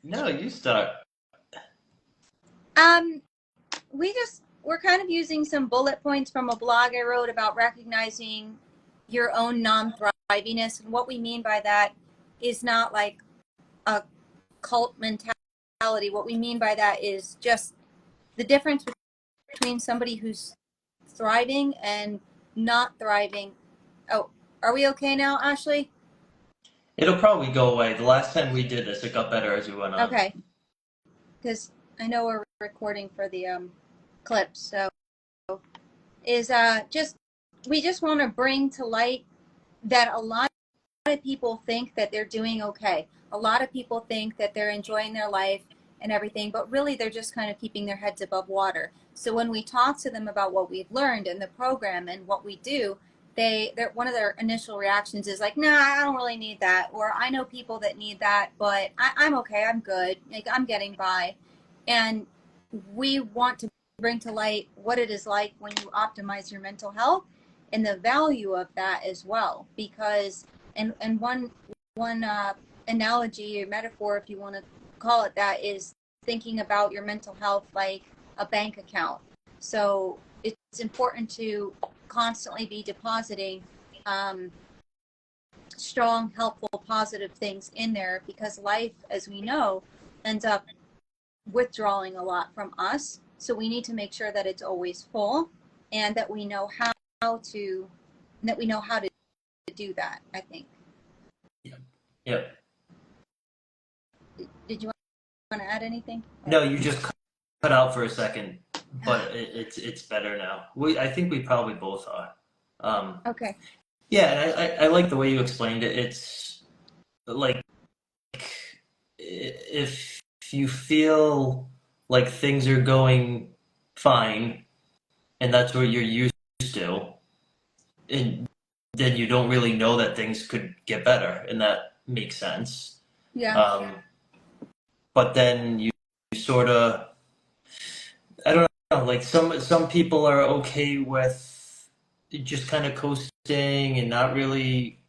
No, you start. Um, we're kind of using some bullet points from a blog I wrote about recognizing your own non-thriveyness. And what we mean by that is not like a cult mentality. What we mean by that is just the difference between somebody who's thriving and not thriving. Oh, are we okay now, Ashley? It'll probably go away. The last time we did this, it got better as we went on. Okay, because I know we're recording for the clips. So is just we just want to bring to light that a lot of people think that they're doing okay. A lot of people think that they're enjoying their life and everything, but really they're just kind of keeping their heads above water. So when we talk to them about what we've learned in the program and what we do, they're one of their initial reactions is like, nah, I don't really need that, or I know people that need that, but I'm okay, I'm good, like I'm getting by. And we want to bring to light what it is like when you optimize your mental health and the value of that as well, because and one analogy or metaphor, if you want to call it that, is thinking about your mental health like a bank account. So it's important to constantly be depositing um, strong, helpful, positive things in there, because life, as we know, ends up withdrawing a lot from us. So we need to make sure that it's always full, and that we know how to that we know how to do that, I think. Yep. Yep. Did you want to add anything? No, you just cut out for a second, but it's better now. I think we probably both are. Um, Okay. yeah, and I like the way you explained it. It's like if you feel like things are going fine and that's what you're used to, and then you don't really know that things could get better, and that makes sense. Yeah. Um, but then you sort of, I don't know, like some people are okay with just kind of coasting and not really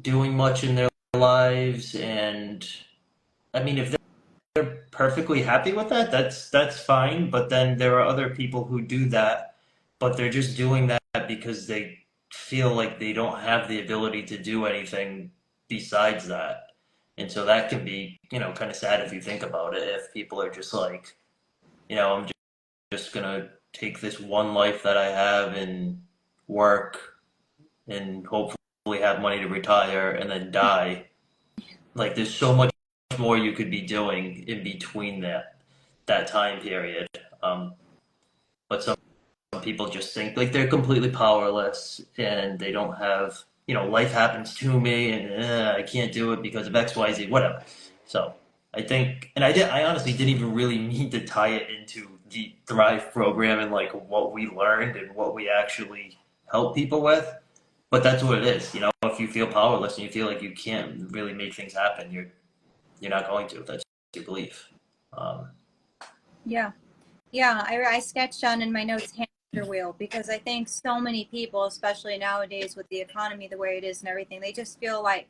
doing much in their lives, and I mean, if they're perfectly happy with that, that's fine. But then there are other people who do that, but they're just doing that because they feel like they don't have the ability to do anything besides that. And so that can be, kind of sad if you think about it. If people are just like, I'm just gonna take this one life that I have and work and hopefully have money to retire and then die. Like there's so much more you could be doing in between that time period. But some people just think like they're completely powerless and they don't have, life happens to me and I can't do it because of X, Y, Z, whatever. So I think, and I honestly didn't even really mean to tie it into the Thrive program and like what we learned and what we actually help people with. But that's what it is, if you feel powerless and you feel like you can't really make things happen, you're not going to, if that's your belief. Um, Yeah. Yeah. I sketched on in my notes hamster wheel, because I think so many people, especially nowadays with the economy the way it is and everything, they just feel like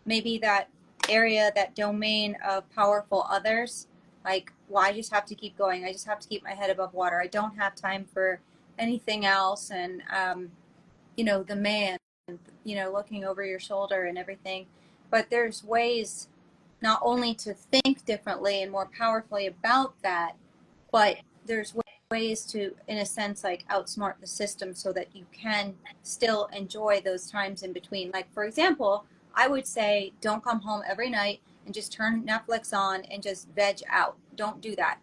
maybe that area, that domain of powerful others, like, well, I just have to keep going. I just have to keep my head above water. I don't have time for anything else. And, the man, looking over your shoulder and everything. But there's ways not only to think differently and more powerfully about that, but there's ways to, in a sense, like outsmart the system so that you can still enjoy those times in between. Like, for example, I would say don't come home every night and just turn Netflix on and just veg out. Don't do that.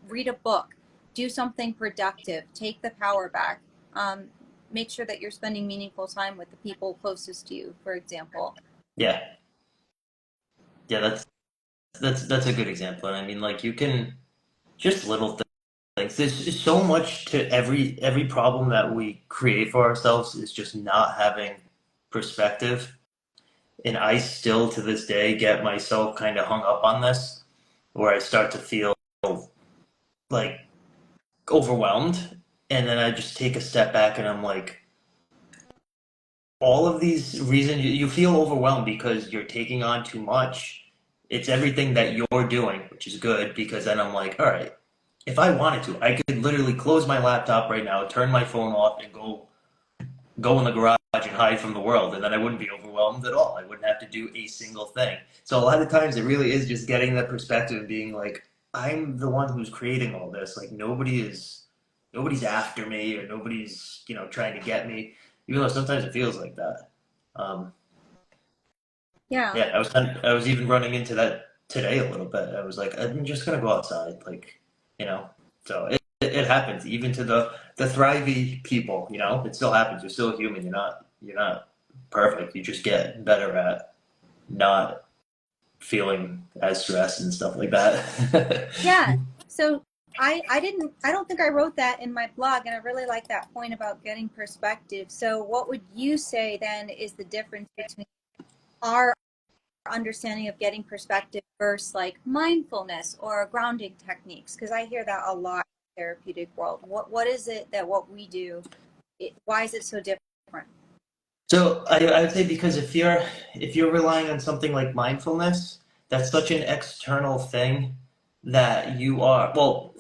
Read a book. Do something productive. Take the power back. Um, Make sure that you're spending meaningful time with the people closest to you, for example. yeah, yeah, that's a good example. And I mean, like you can just little things. There's just so much to every problem that we create for ourselves is just not having perspective. And I still to this day get myself kind of hung up on this, where I start to feel like overwhelmed, and then I just take a step back and I'm like, all of these reasons you feel overwhelmed because you're taking on too much It's everything that you're doing, which is good because then I'm like, all right, if I wanted to, I could literally close my laptop right now, turn my phone off, and go in the garage and hide from the world, and then I wouldn't be overwhelmed at all. I wouldn't have to do a single thing. So a lot of times it really is just getting that perspective and being like, I'm the one who's creating all this. Like nobody's after me or nobody's, trying to get me, even though sometimes it feels like that. Um, Yeah. yeah, I was even running into that today a little bit. I was like, I'm just gonna go outside, like, you know. So it happens even to the thrivey people, It still happens. You're still human. You're not perfect. You just get better at not feeling as stressed and stuff like that. Yeah. So I don't think I wrote that in my blog, and I really like that point about getting perspective. So what would you say then is the difference between our understanding of getting perspective versus like mindfulness or grounding techniques? Because I hear that a lot in the therapeutic world. What is it that what we do, why is it so different? So I would say because if you're relying on something like mindfulness, that's such an external thing that you are, well,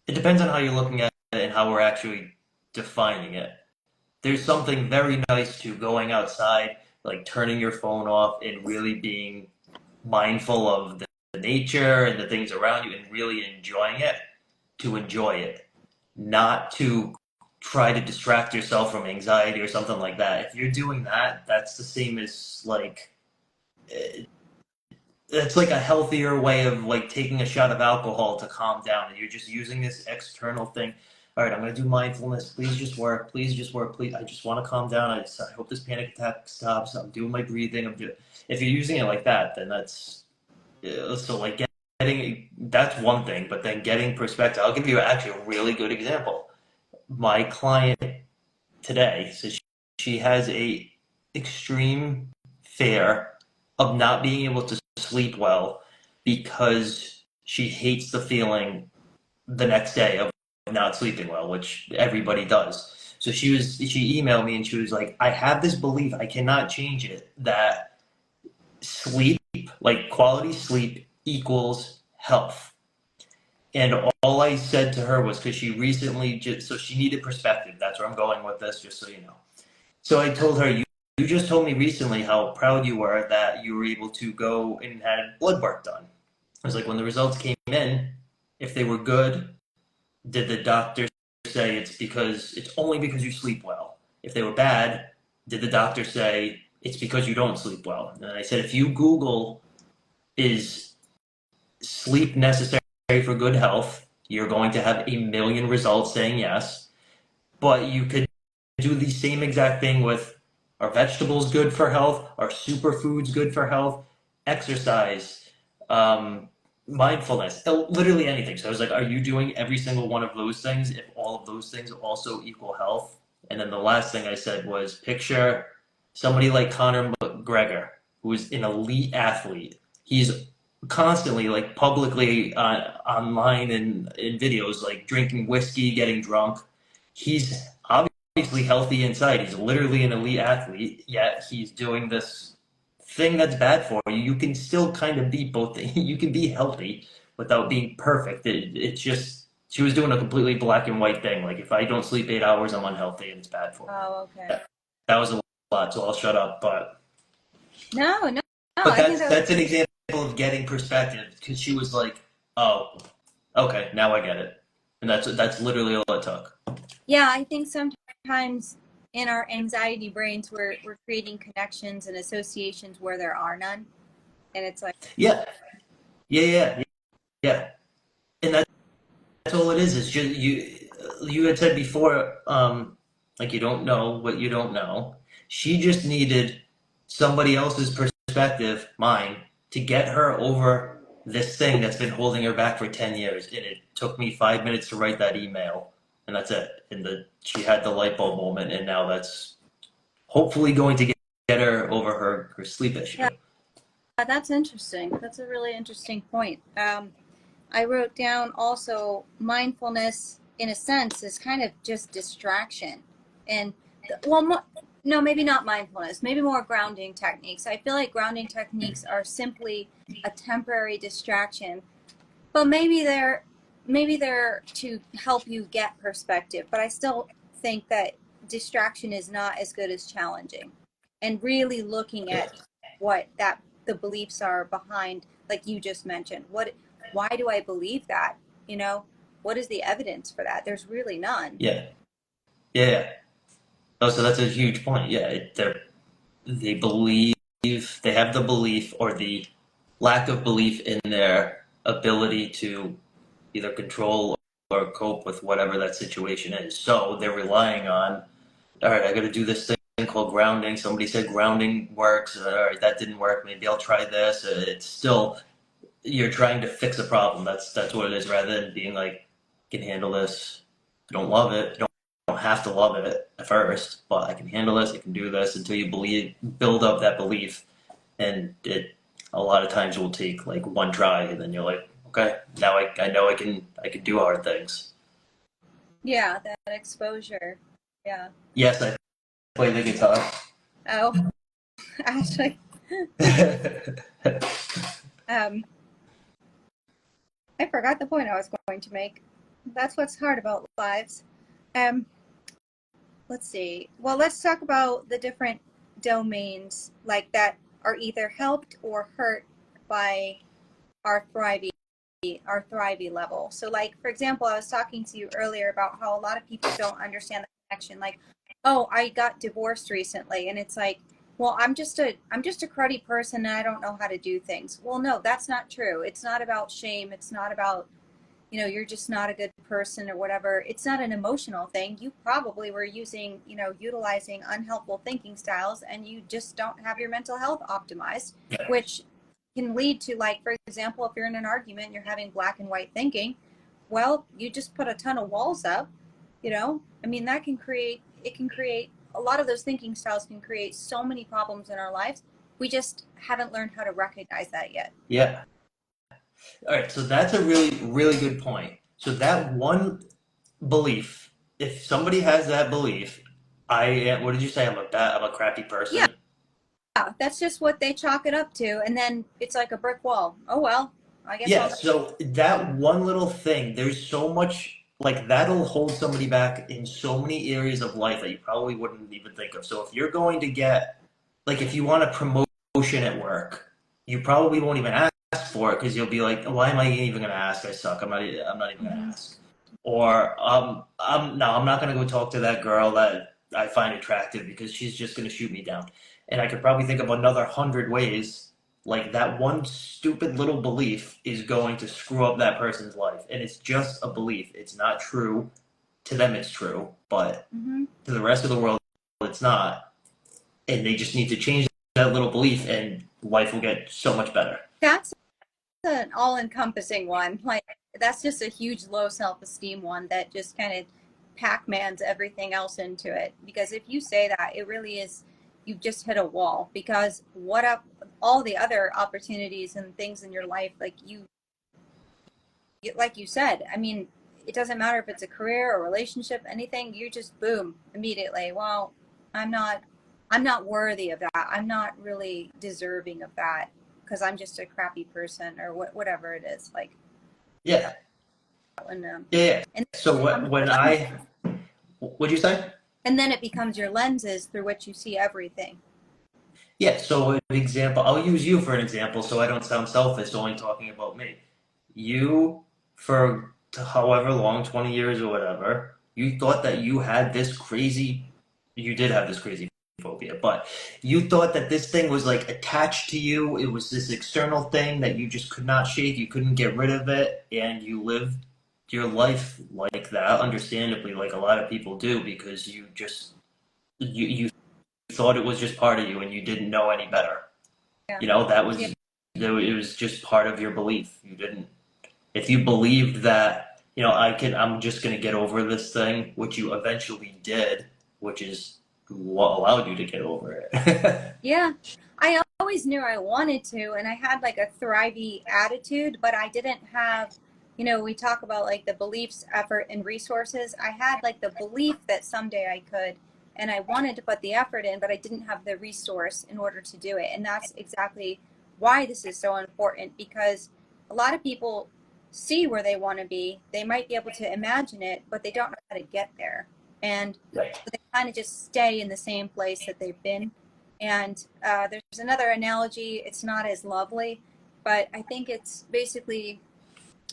it depends on how you're looking at it and how we're actually defining it. There's something very nice to going outside, like turning your phone off and really being mindful of the nature and the things around you and really enjoying it, to enjoy it, not to try to distract yourself from anxiety or something like that. If you're doing that, that's the same as like it's like a healthier way of like taking a shot of alcohol to calm down, and you're just using this external thing. All right, I'm gonna do mindfulness. Please just work. Please just work. Please, I just want to calm down. I hope this panic attack stops. I'm doing my breathing. If you're using it like that, then that's so like getting that's one thing. But then getting perspective. I'll give you actually a really good example. My client today, so she has a extreme fear of not being able to sleep well because she hates the feeling the next day of not sleeping well, which everybody does. So she emailed me and she was like, I have this belief, I cannot change it, that sleep, like quality sleep equals health. And all I said to her was, because she recently just, so she needed perspective. That's where I'm going with this, just so you know. So I told her, you just told me recently how proud you were that you were able to go and had blood work done. I was like, when the results came in, if they were good, did the doctor say it's only because you sleep well? If they were bad, did the doctor say it's because you don't sleep well? And I said, if you Google, is sleep necessary for good health, you're going to have a million results saying yes. But you could do the same exact thing with, are vegetables good for health? Are superfoods good for health? Exercise, mindfulness, literally anything. So I was like, are you doing every single one of those things if all of those things also equal health? And then the last thing I said was, picture somebody like Conor McGregor, who is an elite athlete. He's constantly, like publicly online and in videos, like drinking whiskey, getting drunk. He's obviously healthy inside. He's literally an elite athlete, yet he's doing this thing that's bad for you. You can still kind of be both. You can be healthy without being perfect. It's just, she was doing a completely black and white thing. Like, if I don't sleep 8 hours, I'm unhealthy and it's bad for me. Oh, okay. That was a lot, so I'll shut up. No, But I think that's an example of getting perspective, because she was like, "Oh, okay, now I get it," and that's literally all it took. yeah, I think sometimes in our anxiety brains, we're creating connections and associations where there are none, and it's like, Yeah, yeah, yeah, and that's all it is. It's just you had said before, like, you don't know what you don't know. She just needed somebody else's perspective, mine, to get her over this thing that's been holding her back for 10 years. And it took me 5 minutes to write that email, and that's it. And she had the light bulb moment, and now that's hopefully going to get her over her sleep issue. yeah, that's interesting. That's a really interesting point. I wrote down also mindfulness, in a sense, is kind of just distraction. And, well, no, maybe not mindfulness, maybe more grounding techniques. I feel like grounding techniques are simply a temporary distraction, but maybe they're to help you get perspective. But I still think that distraction is not as good as challenging and really looking at what that the beliefs are behind, like you just mentioned. Why do I believe that? You know, what is the evidence for that? There's really none. Yeah. Yeah. Oh, so that's a huge point. Yeah, they believe, they have the belief or the lack of belief in their ability to either control or cope with whatever that situation is. So they're relying on, all right, I got to do this thing called grounding. Somebody said grounding works. All right, that didn't work. Maybe I'll try this. It's still, you're trying to fix a problem. That's what it is, rather than being like, I can handle this. I don't love it. I don't have to love it at first, but I can handle this. I can do this until you build up that belief, and it a lot of times will take like one try, and then you're like, okay, now I know I can do hard things. Yeah, that exposure. Yeah. Yes, I play the guitar. Oh, actually, um, I forgot the point I was going to make. That's what's hard about lives. Um, let's see. Well, let's talk about the different domains like that are either helped or hurt by our thrivey level. So like for example, I was talking to you earlier about how a lot of people don't understand the connection. Like, oh, I got divorced recently, and it's like, well, I'm just a cruddy person and I don't know how to do things. Well, no, that's not true. It's not about shame. It's not about, you're just not a good person or whatever. It's not an emotional thing. You probably were utilizing unhelpful thinking styles, and you just don't have your mental health optimized, which can lead to, like, for example, if you're in an argument and you're having black and white thinking, well, you just put a ton of walls up, I mean, it can create a lot of those thinking styles can create so many problems in our lives. We just haven't learned how to recognize that yet. Yeah. All right, so that's a really, really good point. So that one belief, if somebody has that belief, what did you say? I'm a crappy person. Yeah, that's just what they chalk it up to, and then it's like a brick wall. Oh well, I guess Yeah, I'll. so that one little thing, there's so much like that'll hold somebody back in so many areas of life that you probably wouldn't even think of. So if you're going to get, like, if you want a promotion at work, you probably won't even ask for it because you'll be like, why am I even going to ask? I suck. I'm not even going to ask. Or no, I'm not going to go talk to that girl that I find attractive because she's just going to shoot me down. And I could probably think of another 100 ways, like that one stupid little belief is going to screw up that person's life. And it's just a belief. It's not true. To them, it's true. But to the rest of the world, it's not. And they just need to change that little belief, and life will get so much better. That's an all-encompassing one. Like, that's just a huge low self-esteem one that just kind of Pac-Mans everything else into it. Because if you say that, it really is, you've just hit a wall. Because what up all the other opportunities and things in your life, like you said, I mean, it doesn't matter if it's a career or relationship, anything, you just boom immediately. Well, I'm not worthy of that. I'm not really deserving of that because I'm just a crappy person or whatever it is. Like, Yeah. and, Yeah. and So what'd you say? and then it becomes your lenses through which you see everything. Yeah, so an example, I'll use you for an example so I don't sound selfish only talking about me. You, for however long, 20 years or whatever, you thought that you did have this crazy phobia, but you thought that this thing was like attached to you. It was this external thing that you just could not shake, you couldn't get rid of it, and you lived your life like that, understandably, like a lot of people do, because you thought it was just part of you and you didn't know any better. Yeah. That was it was just part of your belief. You didn't If you believed that, I'm just going to get over this thing, which you eventually did, which is what allowed you to get over it. Yeah. I always knew I wanted to, and I had like a thrivey attitude, but I didn't have, we talk about like the beliefs, effort, and resources. I had like the belief that someday I could, and I wanted to put the effort in, but I didn't have the resource in order to do it. And that's exactly why this is so important, because a lot of people see where they want to be. They might be able to imagine it, but they don't know how to get there. And Right. so they kind of just stay in the same place that they've been. And there's another analogy. It's not as lovely, but I think it's basically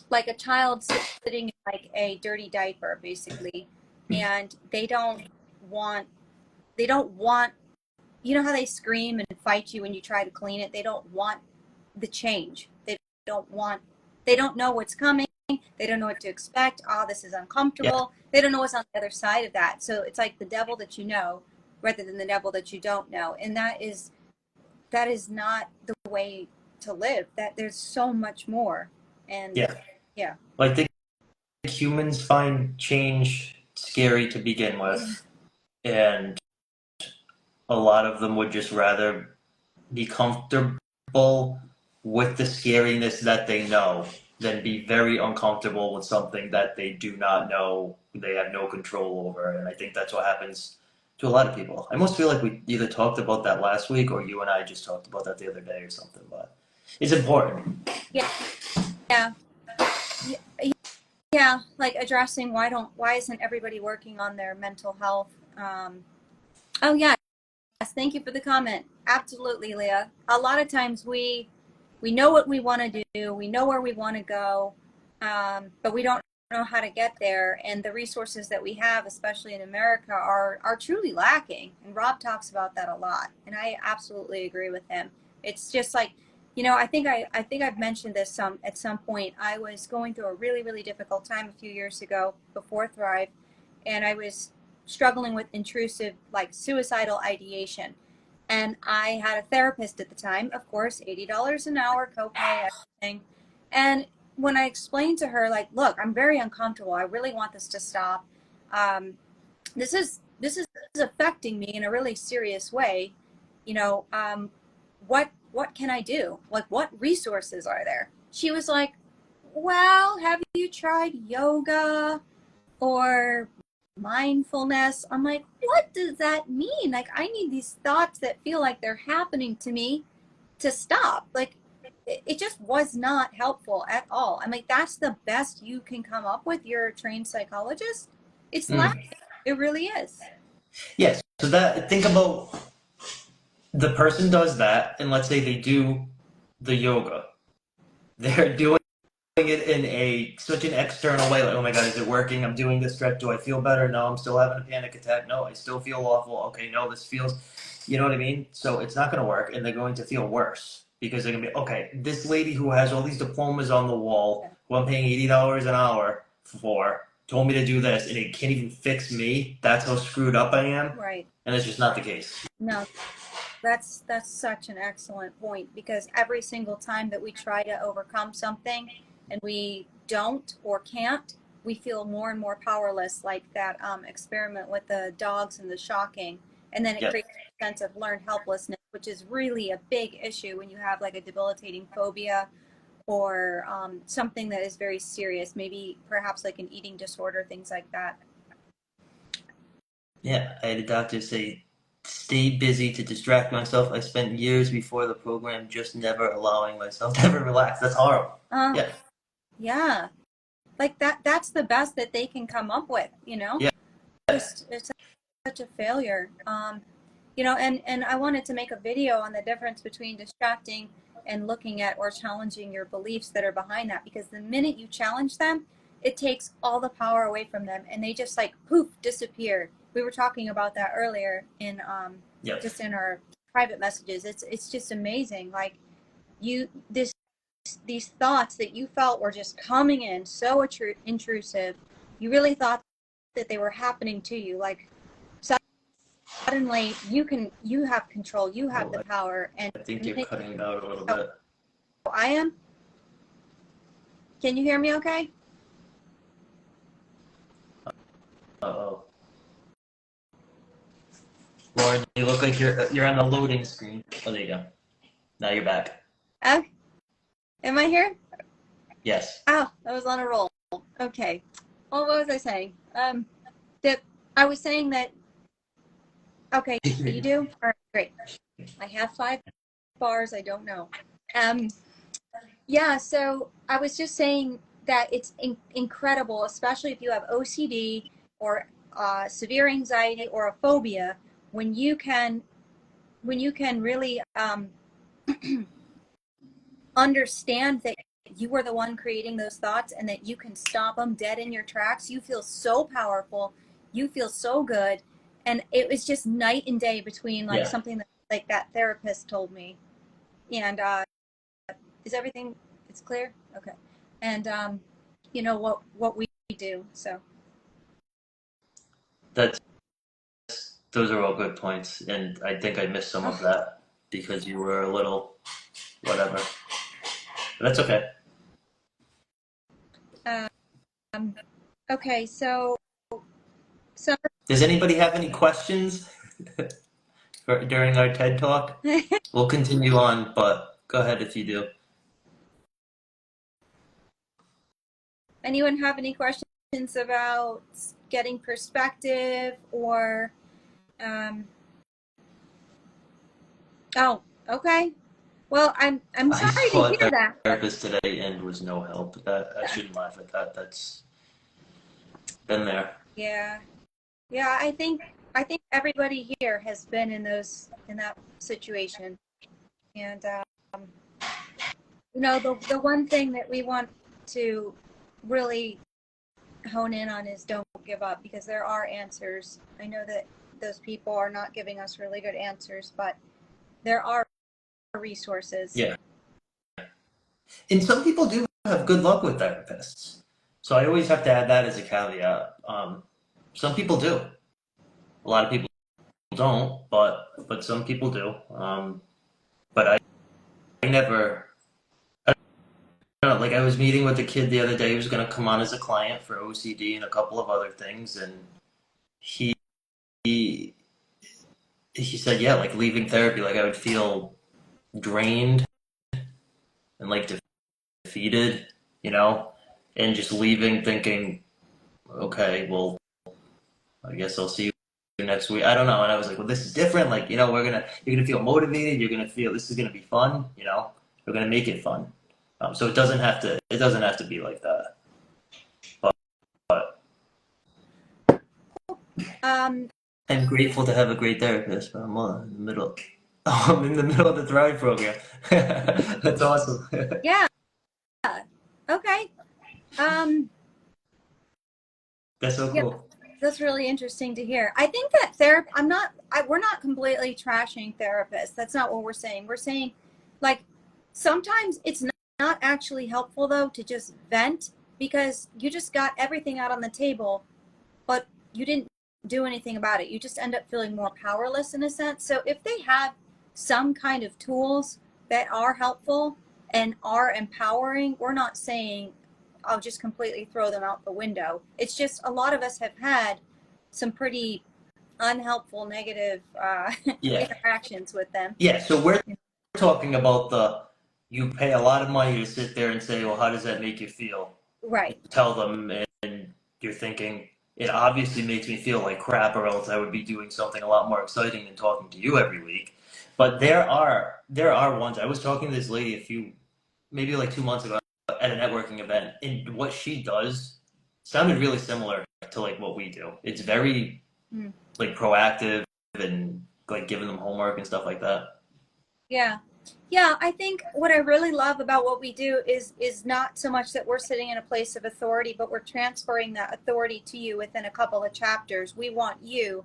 like a child sitting in like a dirty diaper, basically, and want they don't want, you know how they scream and fight you when you try to clean it? They don't want the change. Don't want they don't know what's coming. They don't know what to expect. Oh, this is Yeah. uncomfortable. They don't know what's on the other side of that. So it's like the devil that you know rather than the devil that you don't know. And that is not the way to live. That there's so much more. And Yeah. yeah. Well, I think humans find change scary to begin with, and a lot of them would just rather be comfortable with the scariness that they know than be very uncomfortable with something that they do not know, they have no control over. And I think that's what happens to a lot of people. I almost feel like we either talked about that last week or you and I just talked about that the other day or something, but it's important. Yeah. Yeah. Yeah, like addressing why isn't everybody working on their mental health? Oh yeah, yes, thank you for the comment. Absolutely, Leah. A lot of times we know what we want to do, we know where we want to go, but we don't know how to get there. And the resources that we have, especially in America, are truly lacking. And Rob talks about that a lot, and I absolutely agree with him. It's just like, I think I've mentioned this at some point. I was going through a really really difficult time a few years ago before Thrive, and I was struggling with intrusive, like suicidal ideation. And I had a therapist at the time, of course, $80 an hour, copay, everything. And when I explained to her, like, look, I'm very uncomfortable. I really want this to stop. Um, this is affecting me in a really serious way. You know, what can I do? Like, what resources are there? She was like, well, have you tried yoga or mindfulness? I'm like, what does that mean? Like, I need these thoughts that feel like they're happening to me to stop. Like, it just was not helpful at all. I'm like, that's the best you can come up with. You're a trained psychologist. It's Mm. lacking. It really is. Yes. So that think about the person does that, and let's say they do the yoga. They're doing it in a such an external way, like, oh my god, is it working? I'm doing this stretch. Do I feel better? No, I'm still having a panic attack. No, I still feel awful. Okay, no, this feels, you know what I mean? So it's not going to work, and they're going to feel worse because they're going to be, okay, this lady who has all these diplomas on the wall, who I'm paying $80 an hour for, told me to do this, and it can't even fix me. That's how screwed up I am, Right. and it's just not the case. No, that's such an excellent point, because every single time that we try to overcome something and we don't or can't, we feel more and more powerless, like that experiment with the dogs and the shocking. And then it Yes. creates a sense of learned helplessness, which is really a big issue when you have like a debilitating phobia or something that is very serious, maybe perhaps like an eating disorder, things like that. Yeah, I had a doctor say, stay busy to distract myself. I spent years before the program just never allowing myself to ever relax. That's horrible. Uh, Yeah, yeah, like that's the best that they can come up with, you know? yeah, Just it's such a failure. And I wanted to make a video on the difference between distracting and looking at or challenging your beliefs that are behind that, because the minute you challenge them, it takes all the power away from them, and they just like poof disappear. We were talking about that earlier in yeah, just in our private messages. It's just amazing. Like, you this these thoughts that you felt were just coming in so intrusive, you really thought that they were happening to you. Like, suddenly you have control, you have Oh, the power. And I think the you're minute cutting out a little you bit. I am, can you hear me okay? Uh-oh. Lauren, you look like you're on the loading screen. Oh, there you go. Now you're back. uh, am I here? Yes. Oh, I was on a roll. Okay, well, what was I saying? That I was saying that, okay, you do? All right, great. I have 5 bars. I don't know. Um, yeah, so I was just saying that it's incredible, especially if you have OCD or severe anxiety or a phobia, when you can really understand that you were the one creating those thoughts and that you can stop them dead in your tracks. You feel so powerful. You feel so good. And it was just night and day between like Yeah, something that like that therapist told me. And is everything it's clear? Okay. And you know what we do. So that's those are all good points, and I think I missed some of oh, that because you were a little whatever. But that's okay. um okay, so Does anybody have any questions during our TED talk? We'll continue on, but go ahead if you do. anyone have any questions about getting perspective or um oh, okay. Well, I'm I sorry to saw hear a that. therapist today and was no help. That I shouldn't laugh at that. That's been there. Yeah. Yeah, I think everybody here has been in that situation. And the one thing that we want to really hone in on is don't give up because there are answers. I know that those people are not giving us really good answers, but there are resources. Yeah, and some people do have good luck with therapists. So I always have to add that as a caveat. Some people do. A lot of people don't, but some people do. But I never. I don't know, like I was meeting with a kid the other day who was going to come on as a client for OCD and a couple of other things, and he he, he said, yeah, like leaving therapy, like I would feel drained and like defeated, you know, and just leaving thinking, okay, well, I guess I'll see you next week. I don't know. And I was like, well, this is different. Like, you're gonna feel motivated. You're gonna feel this is gonna be fun. We're gonna make it fun. So it doesn't have to be like that. But Um, I'm grateful to have a great therapist, but I'm in the middle. I'm in the middle of the Thrive program. That's awesome. yeah. Okay. Um, That's so yeah, cool. that's really interesting to hear. I think that we're not completely trashing therapists. That's not what we're saying. We're saying, like, sometimes it's not actually helpful, though, to just vent because you just got everything out on the table, but you didn't do anything about it. You just end up feeling more powerless in a sense. So if they have some kind of tools that are helpful and are empowering, we're not saying I'll just completely throw them out the window. It's just a lot of us have had some pretty unhelpful, negative Yeah. interactions with them. Yeah. So we're talking about you pay a lot of money to sit there and say, well, how does that make you feel? Right. Tell them, and you're thinking, it obviously makes me feel like crap, or else I would be doing something a lot more exciting than talking to you every week. But there are ones. I was talking to this lady maybe like 2 months ago at a networking event, and what she does sounded really similar to like what we do. It's very Mm. like proactive and like giving them homework and stuff like that. Yeah. Yeah, I think what I really love about what we do is not so much that we're sitting in a place of authority, but we're transferring that authority to you within a couple of chapters. We want you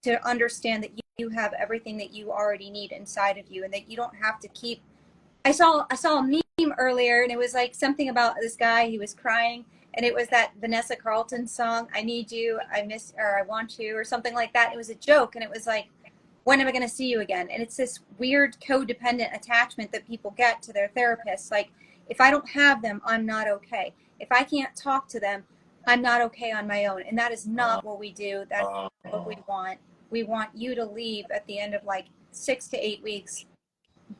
to understand that you have everything that you already need inside of you and that you don't have to keep I saw a meme earlier and it was like something about this guy, he was crying and it was that Vanessa Carlton song, I need you, I miss or I want you or something like that. It was a joke and it was like, when am I going to see you again? And it's this weird codependent attachment that people get to their therapists. Like, if I don't have them, I'm not okay. If I can't talk to them, I'm not okay on my own. And that is Uh, not what we do. That's uh, what we want. We want you to leave at the end of like 6 to 8 weeks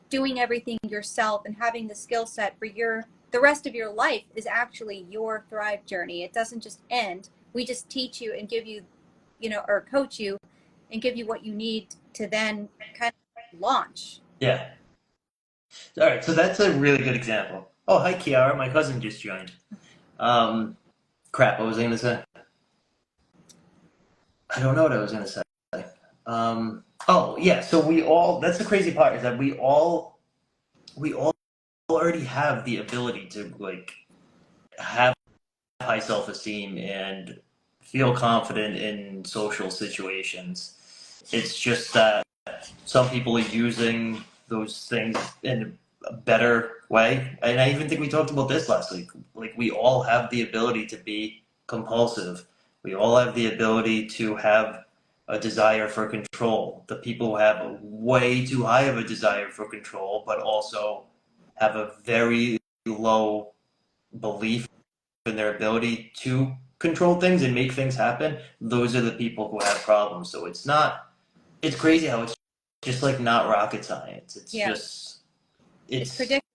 doing everything yourself and having the skill set for the rest of your life is actually your Thrive journey. It doesn't just end. We just teach you and give you, or coach you and give you what you need to then kind of launch. yeah. All right, so that's a really good example. Oh, hi, Kiara. My cousin just joined. Um, Crap, what was I going to say? I don't know what I was going to say. Oh, yeah, so that's the crazy part is that we all already have the ability to, like, have high self-esteem and feel confident in social situations. It's just that some people are using those things in a better way. And I even think we talked about this last week. Like, we all have the ability to be compulsive. We all have the ability to have a desire for control. The people who have a way too high of a desire for control, but also have a very low belief in their ability to control things and make things happen, those are the people who have problems. So it's crazy how it's just like not rocket science. Yeah, it's It's, predictable.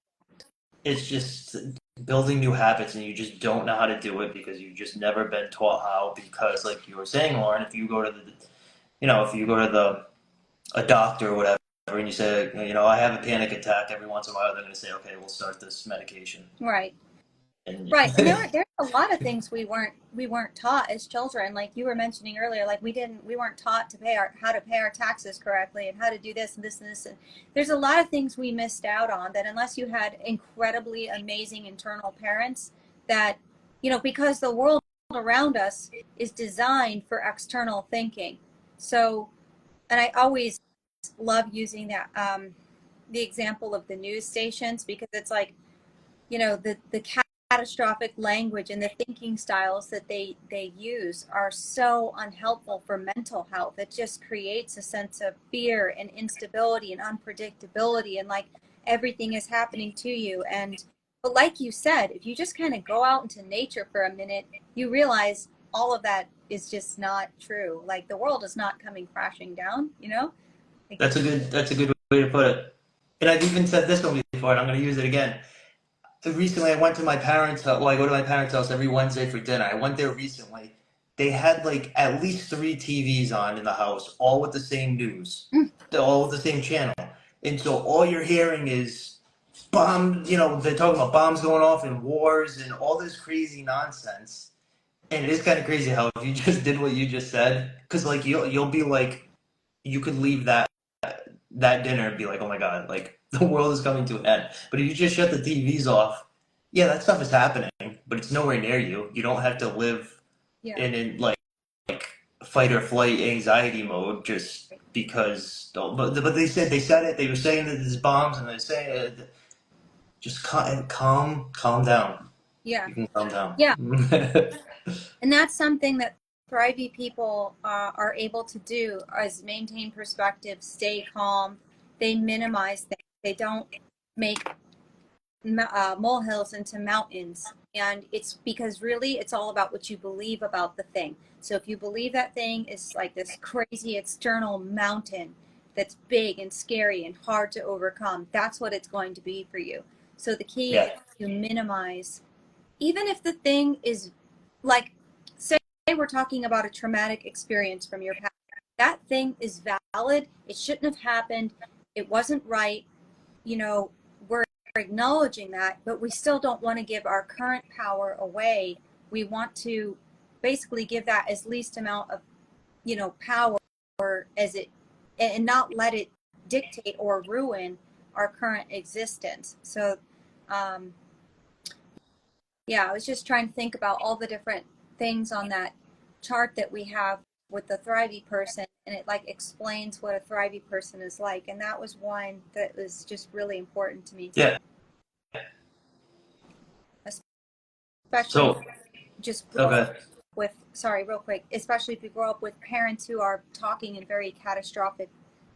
it's just building new habits and you just don't know how to do it because you've just never been taught how. Because, like you were saying, Lauren, if you go to a doctor or whatever, and you say, I have a panic attack, every once in a while they're going to say, okay, we'll start this medication. Right. And Right. And there's a lot of things we weren't taught as children. Like you were mentioning earlier, like we weren't taught to how to pay our taxes correctly and how to do this and this and this. And there's a lot of things we missed out on that unless you had incredibly amazing internal parents that, because the world around us is designed for external thinking. So, and I always love using the example of the news stations because it's like, the catastrophic language and the thinking styles that they use are so unhelpful for mental health. It just creates a sense of fear and instability and unpredictability and like everything is happening to you. And but like you said, if you just kind of go out into nature for a minute, you realize all of that is just not true. Like the world is not coming crashing down, like that's a good way to put it. And I've even said this one before, and I'm going to use it again. Recently, I went to my parents' house. Well, I go to my parents' house every Wednesday for dinner. I went there recently. They had like at least three TVs on in the house, all with the same news, all with the same channel. And so all you're hearing is they're talking about bombs going off and wars and all this crazy nonsense. And it is kind of crazy how if you just did what you just said, because like you'll be like, you could leave that dinner and be like, oh my god, like the world is coming to an end. But if you just shut the TVs off, yeah, that stuff is happening, but it's nowhere near you. You don't have to live yeah. in like fight or flight anxiety mode just because. But they said it. They were saying that there's bombs, and they say just calm down. Yeah. You can calm down. Yeah. And that's something that thrivey people are able to do is maintain perspective, stay calm. They minimize things. They don't make molehills into mountains. And it's because really it's all about what you believe about the thing. So if you believe that thing is like this crazy external mountain that's big and scary and hard to overcome, that's what it's going to be for you. So the key is Yeah, to minimize, even if the thing is like, say we're talking about a traumatic experience from your past, that thing is valid. It shouldn't have happened. It wasn't right. We're acknowledging that, but we still don't want to give our current power away. We want to basically give that as least amount of, power as it, and not let it dictate or ruin our current existence. So, um, yeah, I was just trying to think about all the different things on that chart that we have with the thrivey person, and it like explains what a thrivey person is like. And that was one that was just really important to me, yeah. especially if So you just grow up okay, with, sorry, real quick, especially if you grow up with parents who are talking in very catastrophic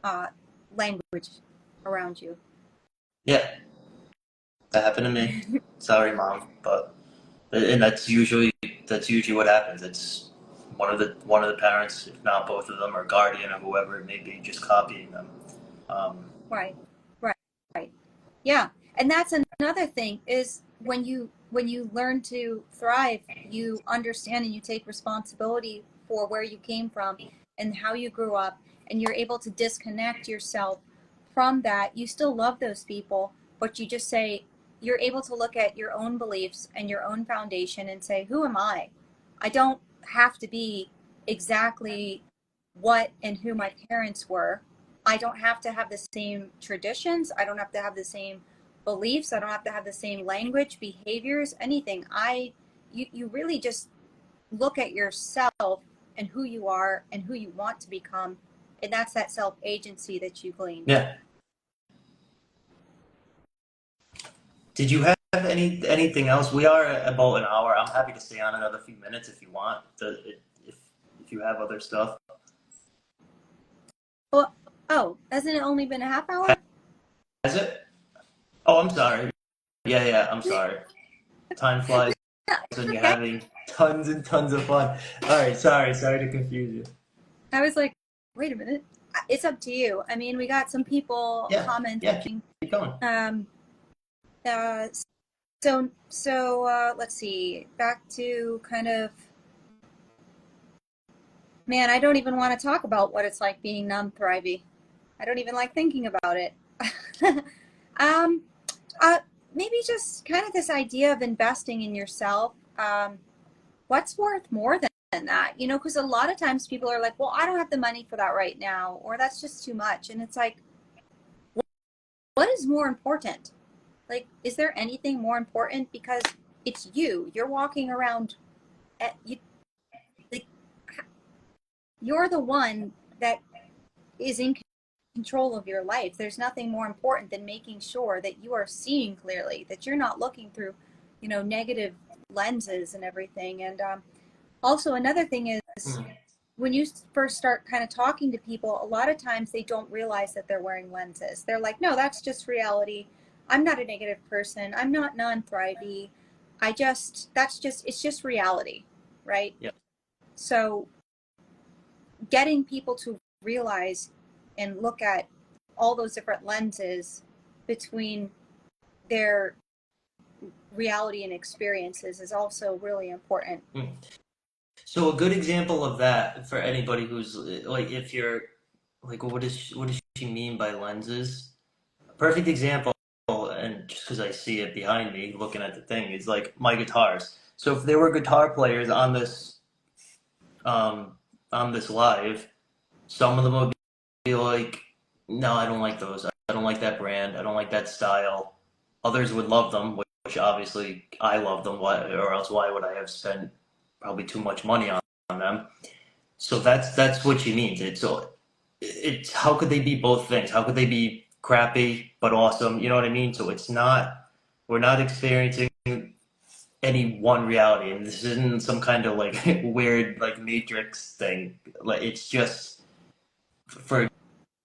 uh, language around you. yeah, that happened to me. Sorry, mom, but and that's usually what happens. It's one of the parents, if not both of them, or guardian or whoever it may be, just copying them. Um, Right, right, right. Yeah, and that's another thing is when you learn to thrive, you understand and you take responsibility for where you came from and how you grew up, and you're able to disconnect yourself from that. You still love those people, but you just say, you're able to look at your own beliefs and your own foundation and say, who am I? I don't have to be exactly what and who my parents were. I don't have to have the same traditions. I don't have to have the same beliefs. I don't have to have the same language, behaviors, anything. You really just look at yourself and who you are and who you want to become. And that's that self agency that you glean. Yeah. Did you have anything else? We are at about an hour. I'm happy to stay on another few minutes if you want. If you have other stuff. Well, oh, hasn't it only been a half hour? Has it? Oh, I'm sorry. Yeah, I'm sorry. Time flies when you're Okay. having tons and tons of fun. All right, sorry to confuse you. I was like, wait a minute. It's up to you. I mean, we got some people Yeah, commenting. keep going. Uh, let's see. Back to kind of, man, I don't even want to talk about what it's like being non-thrivey. I don't even like thinking about it. um, Maybe just kind of this idea of investing in yourself. What's worth more than that? You know, because a lot of times people are like, well, I don't have the money for that right now, or that's just too much. And it's like, what is more important? Like, is there anything more important? Because it's you. You're walking around like, you're the one that is in control of your life. There's nothing more important than making sure that you are seeing clearly, that you're not looking through, negative lenses and everything. And also another thing is when you first start kind of talking to people, a lot of times they don't realize that they're wearing lenses. They're like, no, that's just reality. I'm not a negative person. I'm not non-thrivey. It's just reality, right? Yeah. So getting people to realize and look at all those different lenses between their reality and experiences is also really important. So a good example of that for anybody who's like, if you're like, what does she mean by lenses? A perfect example, and just because I see it behind me, looking at the thing, is like my guitars. So if there were guitar players um, on this live, some of them would be like, no, I don't like those. I don't like that brand. I don't like that style. Others would love them, which obviously I love them. Why, or else why would I have spent probably too much money on them? So that's what she means. It's how could they be both things? How could they be crappy but awesome? You know what I mean? So we're not experiencing any one reality, and this isn't some kind of like weird like Matrix thing. Like it's just, for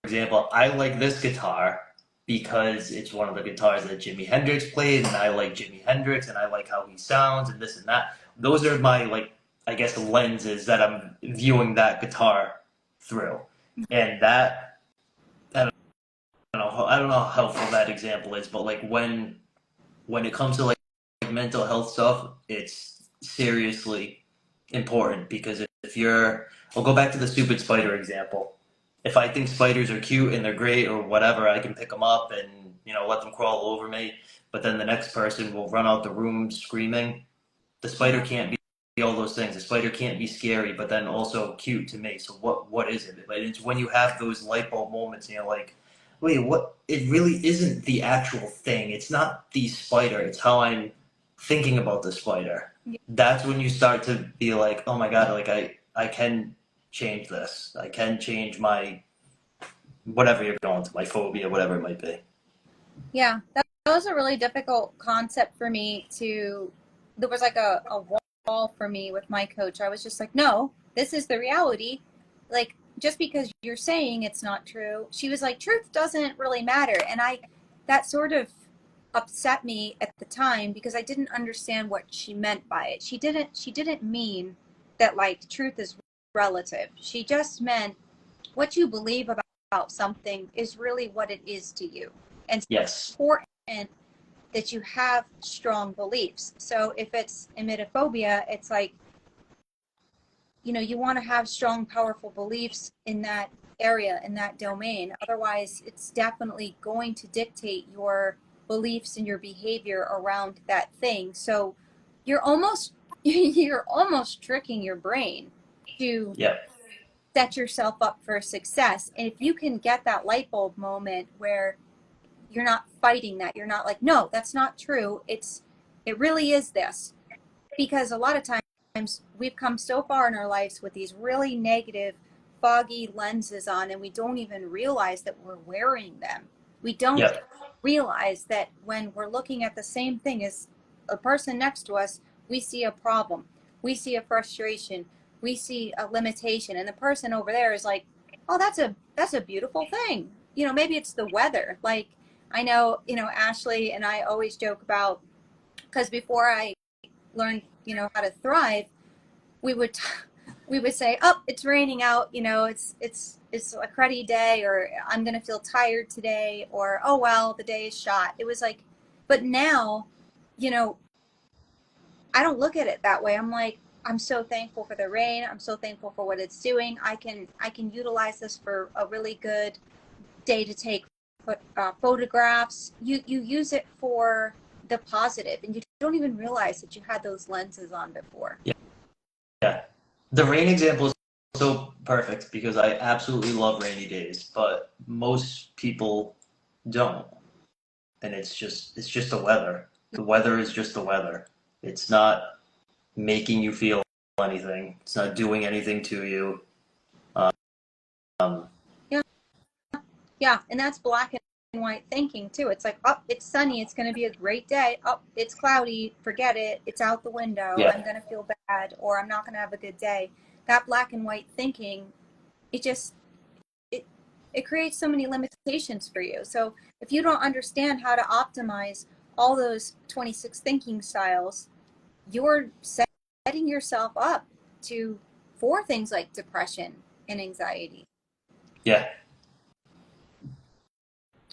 example, I like this guitar because it's one of the guitars that Jimi Hendrix played, and I like Jimi Hendrix, and I like how he sounds, and this and that. Those are my, like, I guess, lenses that I'm viewing that guitar through, and that I don't know how helpful that example is, but like when it comes to like mental health stuff, it's seriously important because if you're, I'll go back to the stupid spider example. If I think spiders are cute and they're great or whatever, I can pick them up and let them crawl over me. But then the next person will run out the room screaming. The spider can't be all those things. The spider can't be scary, but then also cute to me. So what is it? But it's when you have those light bulb moments and you're like, wait, what? It really isn't the actual thing. It's not the spider. It's how I'm thinking about the spider. That's when you start to be like, oh my God, like I can change this. I can change my whatever you're going to, my phobia, whatever it might be. Yeah, that was a really difficult concept for me to. There was like a wall for me with my coach. I was just like, no, this is the reality. Like, just because you're saying it's not true, she was like, truth doesn't really matter. And that sort of upset me at the time because I didn't understand what she meant by it. She didn't mean that like truth is relative. She just meant what you believe about something is really what it is to you. And so Yes. it's important that you have strong beliefs. So if it's emetophobia, it's like, you want to have strong, powerful beliefs in that area, in that domain. Otherwise, it's definitely going to dictate your beliefs and your behavior around that thing. So you're almost you're almost tricking your brain to Yep. set yourself up for success. And if you can get that light bulb moment where you're not fighting that, you're not like, no, that's not true. It really is this. Because a lot of times we've come so far in our lives with these really negative, foggy lenses on, and we don't even realize that we're wearing them. We don't Yep. realize that when we're looking at the same thing as a person next to us, we see a problem, we see a frustration, we see a limitation, and the person over there is like, oh, that's a beautiful thing. Maybe it's the weather. Like, I know, Ashley and I always joke about, because before I learned, how to thrive, we would we would say, oh, it's raining out, it's a cruddy day, or I'm gonna feel tired today, or oh well, the day is shot. It was like, but now, you know I don't look at it that way. I'm like, I'm so thankful for the rain. I'm so thankful for what it's doing. I can utilize this for a really good day to take photographs. You use it for the positive, and you don't even realize that you had those lenses on before. Yeah. Yeah. The rain example is so perfect because I absolutely love rainy days, but most people don't. And it's just the weather. The weather is just the weather. It's not making you feel anything. It's not doing anything to you. Um, Yeah, yeah, and that's black and white thinking too. It's like, oh, it's sunny, it's going to be a great day. Oh, it's cloudy, forget it. It's out the window. I'm yeah, going to feel bad, or I'm not going to have a good day. That black and white thinking, it just it it creates so many limitations for you. So if you don't understand how to optimize all those 26 thinking styles, you're setting yourself up to for things like depression and anxiety. yeah.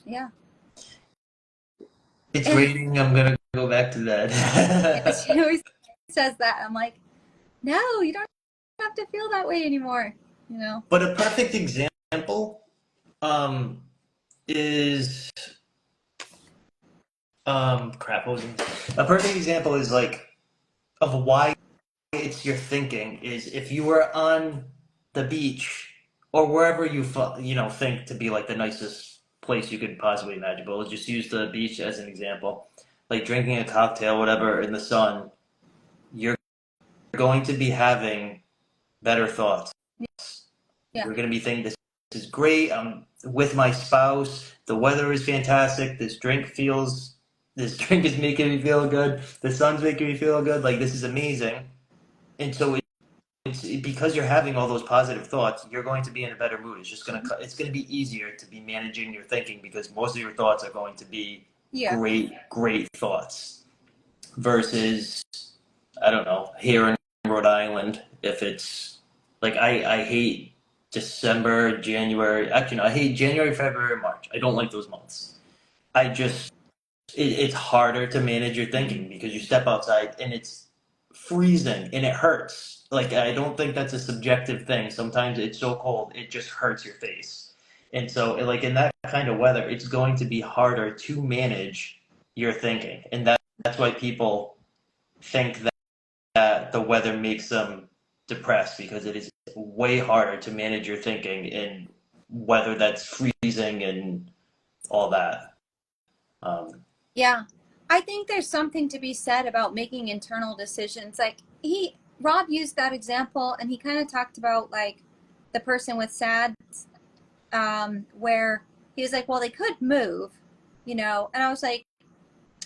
Yeah. It's And raining. I'm gonna go back to yeah, bed. she always says that. I'm like, no, you don't have to feel that way anymore. You know? But a perfect example um, is crap. What was it? A perfect example is like of why it's your thinking is if you were on the beach or wherever think to be like the nicest place you could possibly imagine. But let's just use the beach as an example. Like drinking a cocktail, whatever, in the sun, you're going to be having better thoughts. Yeah. You're going to be thinking, this is great. I'm with my spouse. The weather is fantastic. This drink is making me feel good. The sun's making me feel good. Like, this is amazing. And so it's because you're having all those positive thoughts, you're going to be in a better mood. It's going to be easier to be managing your thinking because most of your thoughts are going to be Yeah. great thoughts versus, I don't know, here in Rhode Island, if it's like I hate December, January. Actually, no, I hate January, February, March. I don't like those months. It's harder to manage your thinking because you step outside and it's freezing and it hurts. Like, I don't think that's a subjective thing. Sometimes it's so cold, it just hurts your face. And so, like, in that kind of weather, it's going to be harder to manage your thinking. And that's why people think that the weather makes them depressed because it is way harder to manage your thinking in weather that's freezing and all that. Um, Yeah. I think there's something to be said about making internal decisions. Like Rob used that example, and he kind of talked about like the person with SADS, where he was like, well, they could move, and I was like,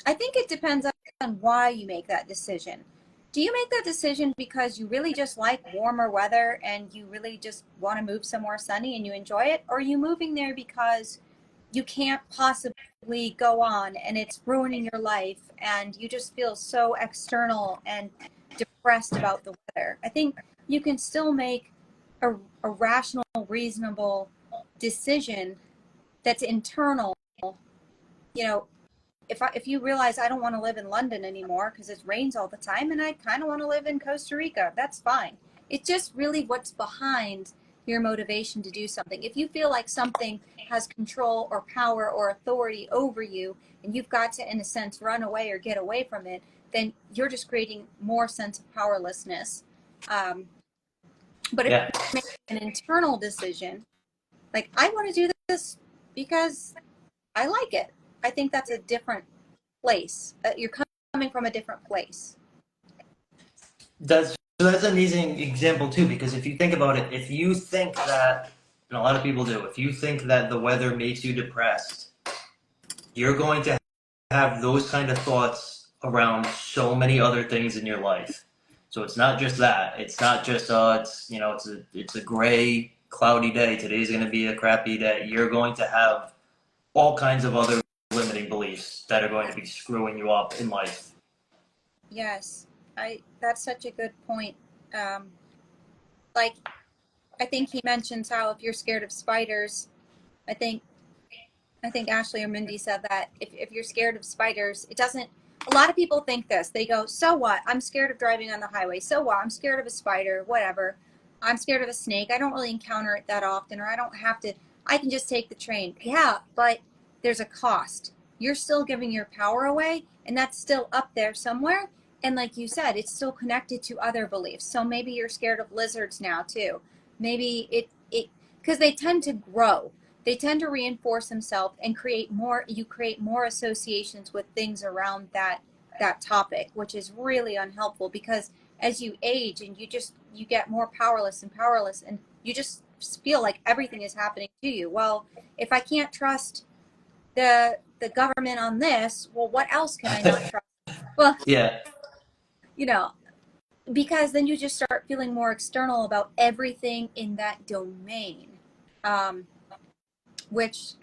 I think it depends on why you make that decision. Do you make that decision because you really just like warmer weather and you really just want to move somewhere sunny and you enjoy it? Or are you moving there because you can't possibly go on and it's ruining your life and you just feel so external and depressed about the weather? I think you can still make a rational, reasonable decision that's internal. You know, if you realize I don't want to live in London anymore because it rains all the time and I kind of want to live in Costa Rica, that's fine. It's just really what's behind your motivation to do something. If you feel like something has control or power or authority over you, and you've got to, in a sense, run away or get away from it, then you're just creating more sense of powerlessness. But if Yeah. you make an internal decision, like, I want to do this because I like it, I think that's a different place. You're coming from a different place. That's an amazing example too, because if you think about it, if you think that, and a lot of people do, if you think that the weather makes you depressed, you're going to have those kind of thoughts around so many other things in your life. So it's not just that. It's not just it's a gray, cloudy day. Today's going to be a crappy day. You're going to have all kinds of other limiting beliefs that are going to be screwing you up in life. Yes, that's such a good point. Like, I think he mentions how if you're scared of spiders, I think Ashley or Mindy said that if you're scared of spiders, it doesn't. A lot of people think this. They go, so what? I'm scared of driving on the highway. So what? I'm scared of a spider. Whatever. I'm scared of a snake. I don't really encounter it that often, or I don't have to. I can just take the train. Yeah, but there's a cost. You're still giving your power away, and that's still up there somewhere. And like you said, it's still connected to other beliefs. So maybe you're scared of lizards now too. Maybe it because they tend to grow, they tend to reinforce themselves and create more. You create more associations with things around that topic, which is really unhelpful, because as you age and you get more powerless and you just feel like everything is happening to you. Well, if I can't trust the government on this, well, what else can I not trust? Well, Yeah. you know, because then you just start feeling more external about everything in that domain, um, which,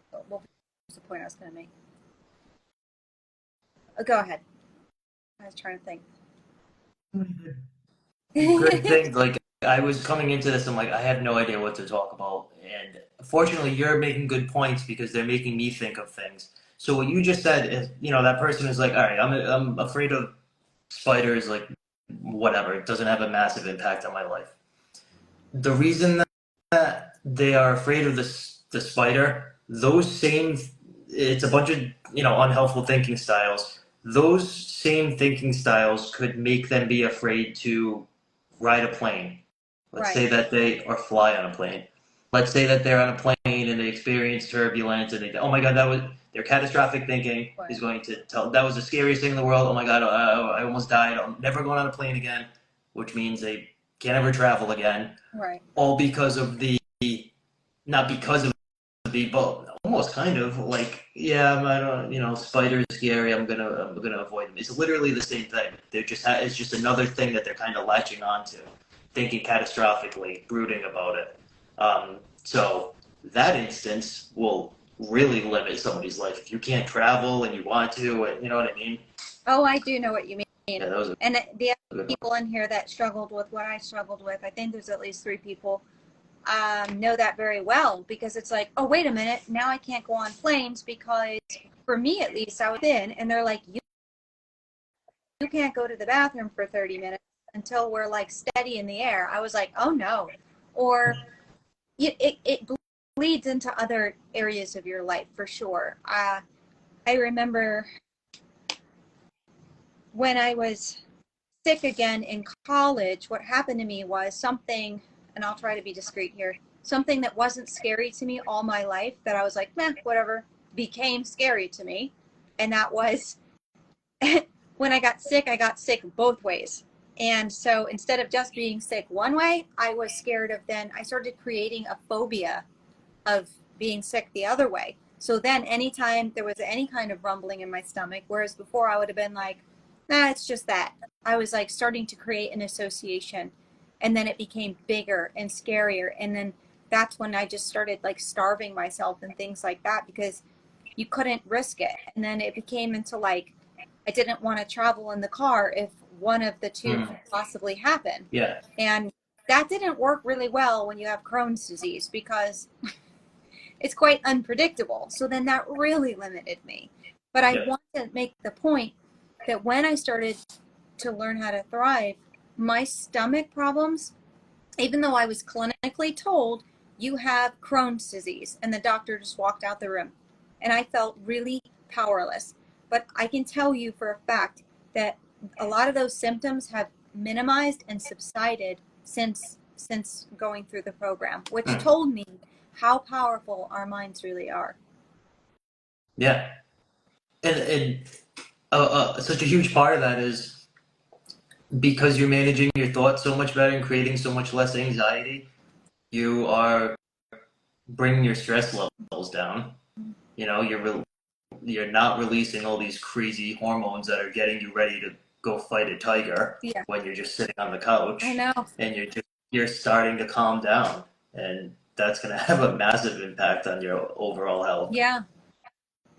what was the point I was going to make? Go ahead. I was trying to think. Good thing. Like, I was coming into this, I'm like, I have no idea what to talk about. And fortunately, you're making good points because they're making me think of things. So what you just said is, that person is like, all right, I'm afraid of spiders, like, whatever. It doesn't have a massive impact on my life. The reason that they are afraid of the spider, it's a bunch of, unhelpful thinking styles. Those same thinking styles could make them be afraid to ride a plane. Let's Right. say that or fly on a plane. Let's say that they're on a plane and they experience turbulence and oh my God, their catastrophic thinking is Right. going to tell, that was the scariest thing in the world. Oh my God, I almost died. I'm never going on a plane again, which means they can't ever travel again. Right. All because of not because of but almost kind of like, yeah, I don't, spiders scary. I'm gonna avoid them. It's literally the same thing. It's just another thing that they're kind of latching onto, thinking catastrophically, brooding about it. So that instance will really limit somebody's life if you can't travel and you want to, and you know what I mean. Oh, I do know what you mean. Yeah, that was And the a other good one. people in here that struggled with what I struggled with, I think there's at least 3 people, know that very well, because it's like, oh, wait a minute, now I can't go on planes because, for me at least, I was in, and they're like, you can't go to the bathroom for 30 minutes until we're like steady in the air. I was like, oh no. Or it bleeds into other areas of your life for sure. I remember when I was sick again in college, what happened to me was something, and I'll try to be discreet here, something that wasn't scary to me all my life, that I was like, meh, whatever, became scary to me. And that was when I got sick both ways. And so instead of just being sick one way, I was scared of, then I started creating a phobia of being sick the other way. So then anytime there was any kind of rumbling in my stomach, whereas before I would have been like, nah, it's just that, I was like starting to create an association. And then it became bigger and scarier. And then that's when I just started like starving myself and things like that, because you couldn't risk it. And then it became into like, I didn't want to travel in the car if one of the two could possibly happen. Yeah. And that didn't work really well when you have Crohn's disease, because it's quite unpredictable. So then that really limited me. But I want to make the point that when I started to learn how to thrive, my stomach problems even though I was clinically told you have Crohn's disease, and the doctor just walked out the room, and I felt really powerless. But I can tell you for a fact that a lot of those symptoms have minimized and subsided since going through the program, which told me how powerful our minds really are. Yeah, and such a huge part of that is because you're managing your thoughts so much better and creating so much less anxiety. You are bringing your stress levels down. You know, you're not releasing all these crazy hormones that are getting you ready to go fight a tiger Yeah, when you're just sitting on the couch, I know. and you're starting to calm down, and that's going to have a massive impact on your overall health. Yeah,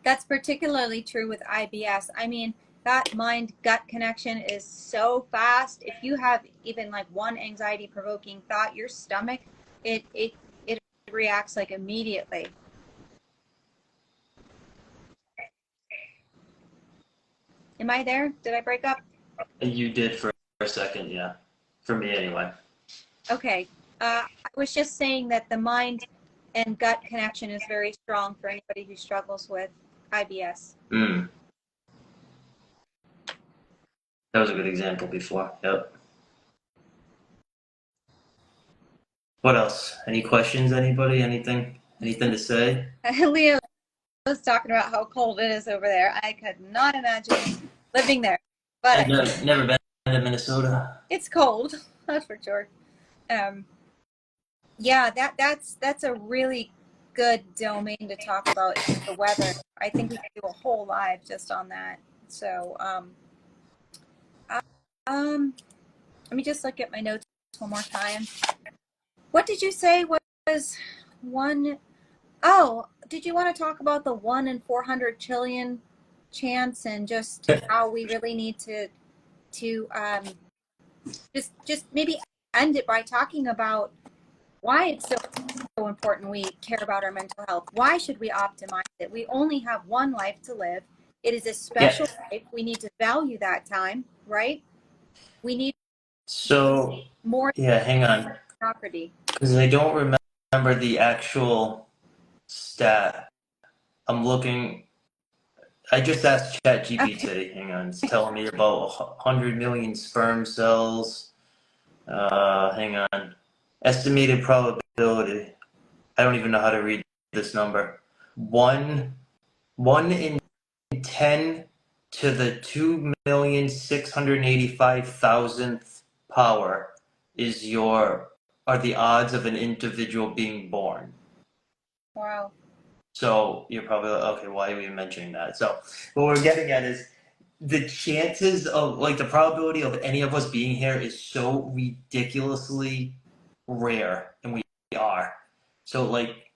that's particularly true with IBS. I mean, that mind gut connection is so fast. If you have even like one anxiety provoking thought, your stomach, it reacts like immediately. Am I there? Did I break up? You did for a second, yeah. For me, anyway. Okay. I was just saying that the mind and gut connection is very strong for anybody who struggles with IBS. Mm, that was a good example before. Yep. What else? Any questions? Anybody? Anything to say? Leo was talking about how cold it is over there. I could not imagine living there, I've but never been to Minnesota. it's cold, that's for sure. Um, yeah, that's a really good domain to talk about, is the weather. I think we could do a whole live just on that. So, um, let me just look at my notes one more time. What did you say was one? Oh, did you want to talk about the 1 in 400 trillion chance, and just how we really need to just maybe end it by talking about why it's so important we care about our mental health. Why should we optimize it? We only have one life to live. It is a special Yeah. life. We need to value that time, right? We need So, more yeah, hang on. property. Because I don't remember the actual stat. I'm looking. I just asked Okay. ChatGPT. Hang on, it's telling me about 100 million sperm cells. Hang on. Estimated probability. I don't even know how to read this number. One in 10 to the 2,685,000th power is are the odds of an individual being born. Wow. So you're probably like, okay, why are we mentioning that? So what we're getting at is the chances of, like, the probability of any of us being here is so ridiculously rare, and we are. So, like,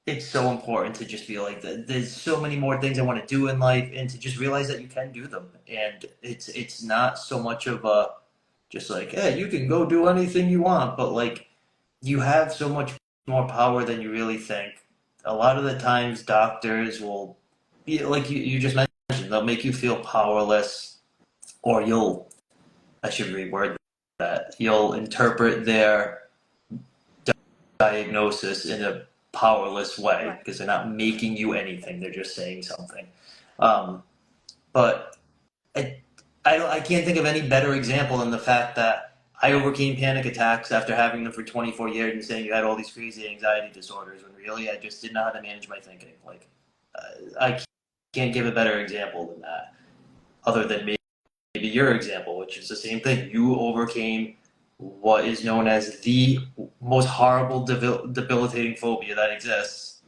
it's so important to just be like, there's so many more things I want to do in life, and to just realize that you can do them. And it's not so much of a just like, hey, you can go do anything you want, but like, you have so much more power than you really think. A lot of the times, doctors will be like you just mentioned, they'll make you feel powerless, or I should reword that, you'll interpret their diagnosis in a powerless way Right. because they're not making you anything, they're just saying something. Um, but I, I can't think of any better example than the fact that I overcame panic attacks after having them for 24 years and saying you had all these crazy anxiety disorders when really I just didn't know how to manage my thinking. Like, I can't give a better example than that, other than maybe your example, which is the same thing. You overcame what is known as the most horrible, debilitating phobia that exists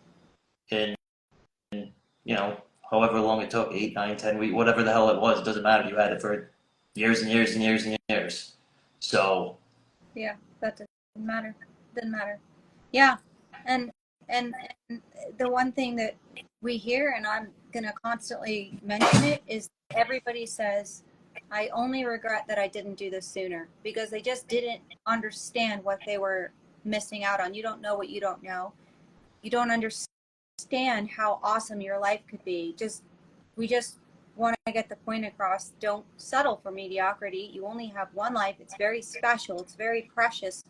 in, you know, however long it took, 8, 9, 10 weeks, whatever the hell it was. It doesn't matter. You had it for years and years and years and years. So, Yeah, that doesn't matter. Doesn't matter. Yeah, and and and the one thing that we hear, and I'm gonna constantly mention it, is everybody says, "I only regret that I didn't do this sooner," because they just didn't understand what they were missing out on. You don't know what you don't know. You don't understand how awesome your life could be. We just want to get the point across. Don't settle for mediocrity. You only have one life. It's very special. It's very precious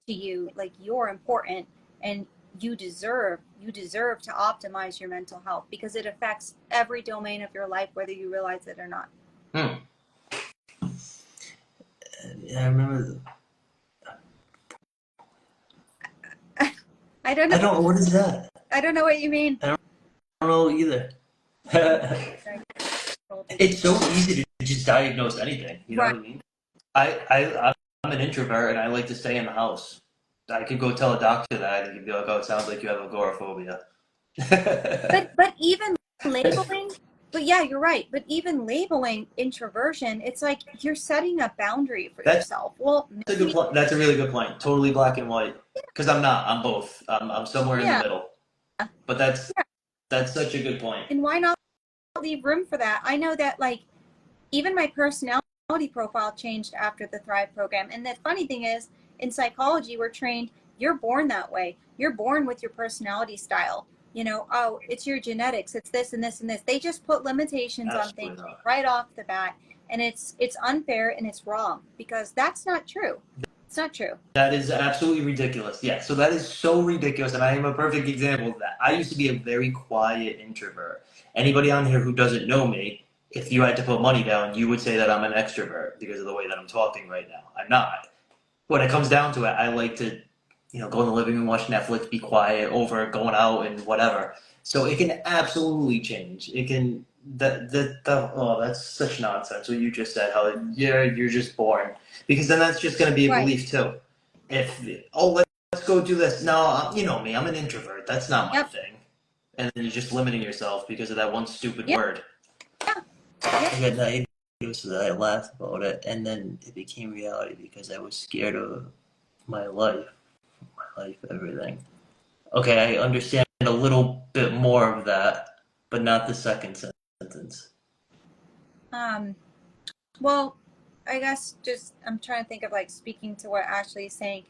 to you like you're important and you deserve to optimize your mental health because it affects every domain of your life, whether you realize it or not. I remember. I don't know. I don't. What is that? I don't know what you mean. I don't know either. It's so easy to just diagnose anything. You know Right. what I mean? I'm an introvert and I like to stay in the house. I could go tell a doctor that and he'd be like, "Oh, it sounds like you have agoraphobia." But even labeling, but yeah, you're right. But even labeling introversion, it's like you're setting a boundary for That's yourself. Well, a good point. That's a really good point. Totally black and white. Because I'm not. I'm both. I'm somewhere in the yeah, middle. But that's such a good point. and why not leave room for that? I know that like even my personality profile changed after the Thrive program. And the funny thing is, in psychology, we're trained, you're born that way. You're born with your personality style. You know, oh, it's your genetics, it's this and this and this. They just put limitations on things right off the bat. And it's unfair and it's wrong because that's not true. It's not true. That is absolutely ridiculous. Yeah, so that is so ridiculous, and I am a perfect example of that. I used to be a very quiet introvert. Anybody on here who doesn't know me, if you had to put money down, you would say that I'm an extrovert because of the way that I'm talking right now. I'm not. When it comes down to it, I like to, go in the living room, watch Netflix, be quiet over going out and whatever. So it can absolutely change. It can oh, that's such nonsense what you just said. How you're just born, because then that's just going to be a Right. belief too. If let's go do this. No, you know me. I'm an introvert. That's not my thing. And then you're just limiting yourself because of that one stupid word. Yeah. I got diagnosed so that I laughed about it, and then it became reality because I was scared of my life, everything. Okay, I understand a little bit more of that, but not the second sentence. Well, I guess just I'm trying to think of like speaking to what Ashley is saying.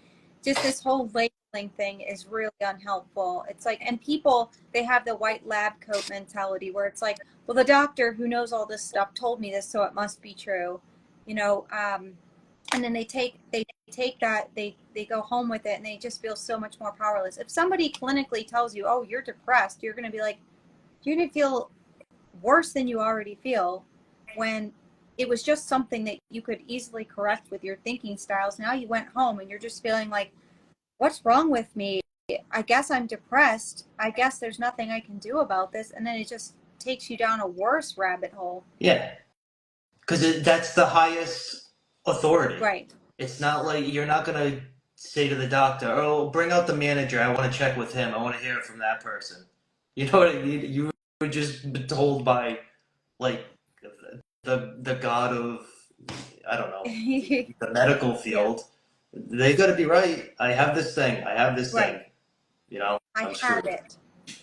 Just this whole labeling thing is really unhelpful. It's like, and people, they have the white lab coat mentality where it's like, well, the doctor who knows all this stuff told me this, so it must be true, you know. And then they take that, they go home with it, and they just feel so much more powerless. If somebody clinically tells you, oh, you're depressed, you're going to be like, you're going to feel worse than you already feel when it was just something that you could easily correct with your thinking styles. Now you went home and you're just feeling like, what's wrong with me? I guess I'm depressed. I guess there's nothing I can do about this. And then it just takes you down a worse rabbit hole. Yeah, because that's the highest authority. Right. It's not like you're not going to say to the doctor, oh, bring out the manager. I want to check with him. I want to hear it from that person. You know what I mean? You were just told by, like, the god of, I don't know, the medical field. They got to be right. I have this thing. I have this thing. You know, I have it.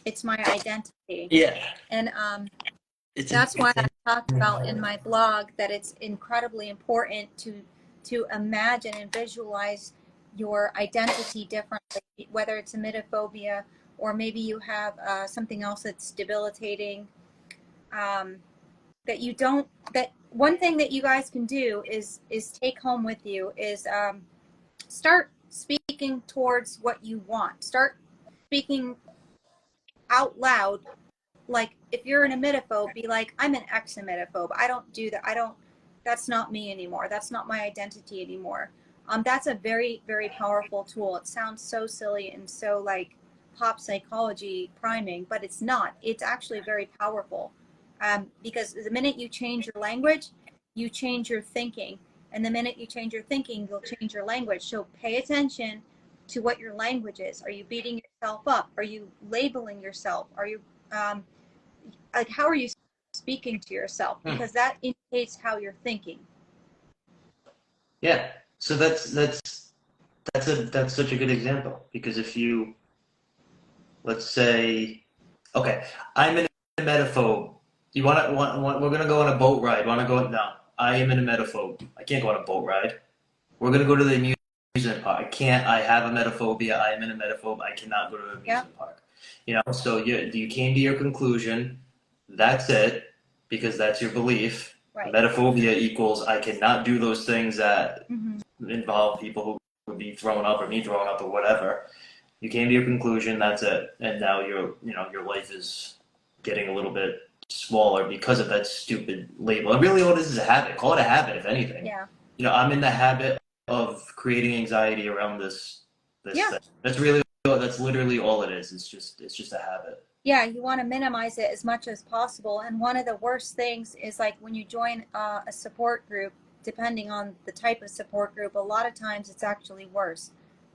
It's my identity. Yeah. And that's why I talked about in my blog that it's incredibly important to imagine and visualize your identity differently, whether it's emetophobia or maybe you have something else that's debilitating. That you don't. That one thing that you guys can do is take home with you is start speaking towards what you want. Start speaking out loud. Like if you're an emetophobe, be like, I'm an ex-emetophobe. I don't do that. That's not me anymore. That's not my identity anymore. That's a very, very powerful tool. It sounds so silly and so like pop psychology priming, but it's not. It's actually very powerful. Because the minute you change your language, you change your thinking. And the minute you change your thinking, you'll change your language. So pay attention to what your language is. Are you beating yourself up? Are you labeling yourself? Are you like, how are you speaking to yourself? Because that indicates how you're thinking. Yeah. So that's such a good example, because if you, let's say, okay, I'm an emetophobe. We're gonna go on a boat ride. Want to go? No, I am an emetophobe. I can't go on a boat ride. We're gonna go to the amusement park. I can't. I have emetophobia. I am an emetophobe. I cannot go to an amusement park. You know. So you came to your conclusion. That's it, because that's your belief. Right. Emetophobia equals I cannot do those things that involve people who would be throwing up or me throwing up or whatever. You came to your conclusion, that's it. And now your life is getting a little bit smaller because of that stupid label. And really all it is a habit. Call it a habit, if anything. Yeah. I'm in the habit of creating anxiety around this Yeah. thing. That's literally all it is. It's just a habit. Yeah, you want to minimize it as much as possible. And one of the worst things is like when you join a support group, depending on the type of support group, a lot of times it's actually worse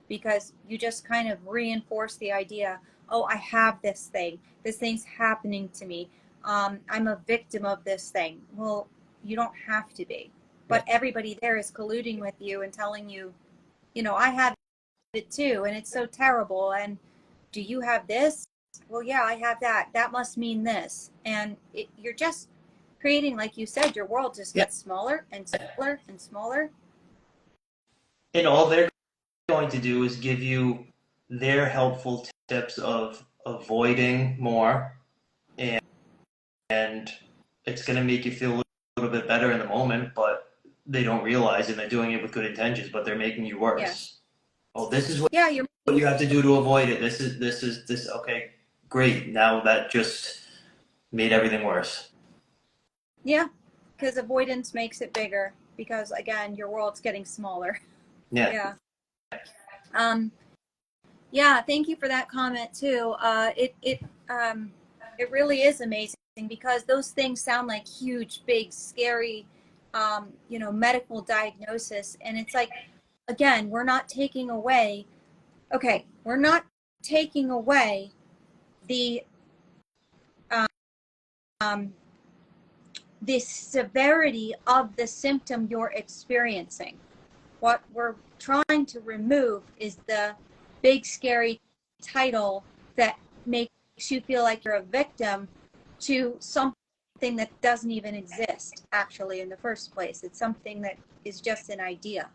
because you just kind of reinforce the idea, oh, I have this thing. This thing's happening to me. I'm a victim of this thing. Well, you don't have to be. But everybody there is colluding with you and telling you, I have it too, and it's so terrible. And do you have this? Well, yeah, I have that. That must mean this. And you're just creating, like you said, your world just gets smaller and smaller and smaller. And all they're going to do is give you their helpful tips of avoiding more, and it's going to make you feel a little bit better in the moment, but they don't realize, and they're doing it with good intentions, but they're making you worse. Yeah. Oh, this is what you have to do to avoid it. This. Okay, great. Now that just made everything worse. Yeah, because avoidance makes it bigger. Because again, your world's getting smaller. Yeah. Yeah. Thank you for that comment too. It really is amazing because those things sound like huge, big, scary, medical diagnosis, and it's like, again, we're not taking away. Okay, we're not taking away the the severity of the symptom you're experiencing. What we're trying to remove is the big, scary title that makes you feel like you're a victim to something that doesn't even exist, actually, in the first place. It's something that is just an idea.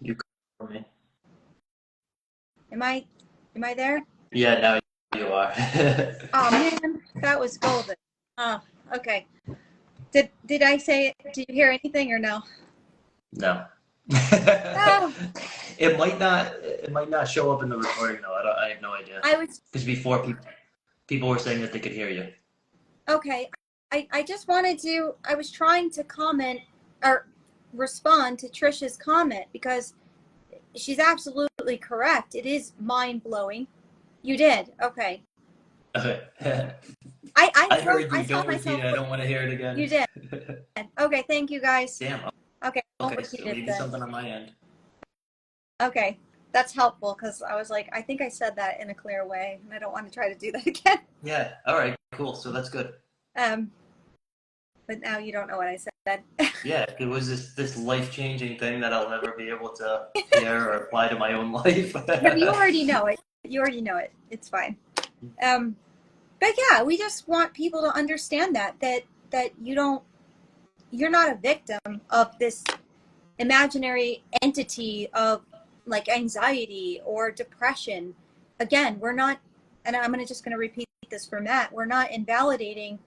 You cover me. Am I there? Yeah, now you are. Oh man, that was golden. Oh, okay. Did I say it? Did you hear anything or no? No. Oh. It might not show up in the recording though. I have no idea. Because before people were saying that they could hear you. Okay. I just wanted to, I was trying to comment or respond to Trisha's comment because she's absolutely correct. It is mind-blowing. You did. Okay. Okay. I heard you. I Don't myself, repeat it. I don't want to hear it again. You did. Okay, thank you guys. Damn. Okay, Okay, so we did something on my end. Okay, that's helpful because I was like, I think I said that in a clear way, and I don't want to try to do that again. Yeah. All right. Cool. So that's good. But now you don't know what I said. Yeah, it was this life-changing thing that I'll never be able to hear or apply to my own life. You already know it. You already know it. It's fine. But yeah, we just want people to understand that you're not a victim of this imaginary entity of like anxiety or depression. Again, we're not, and I'm just going to repeat this for Matt, we're not invalidating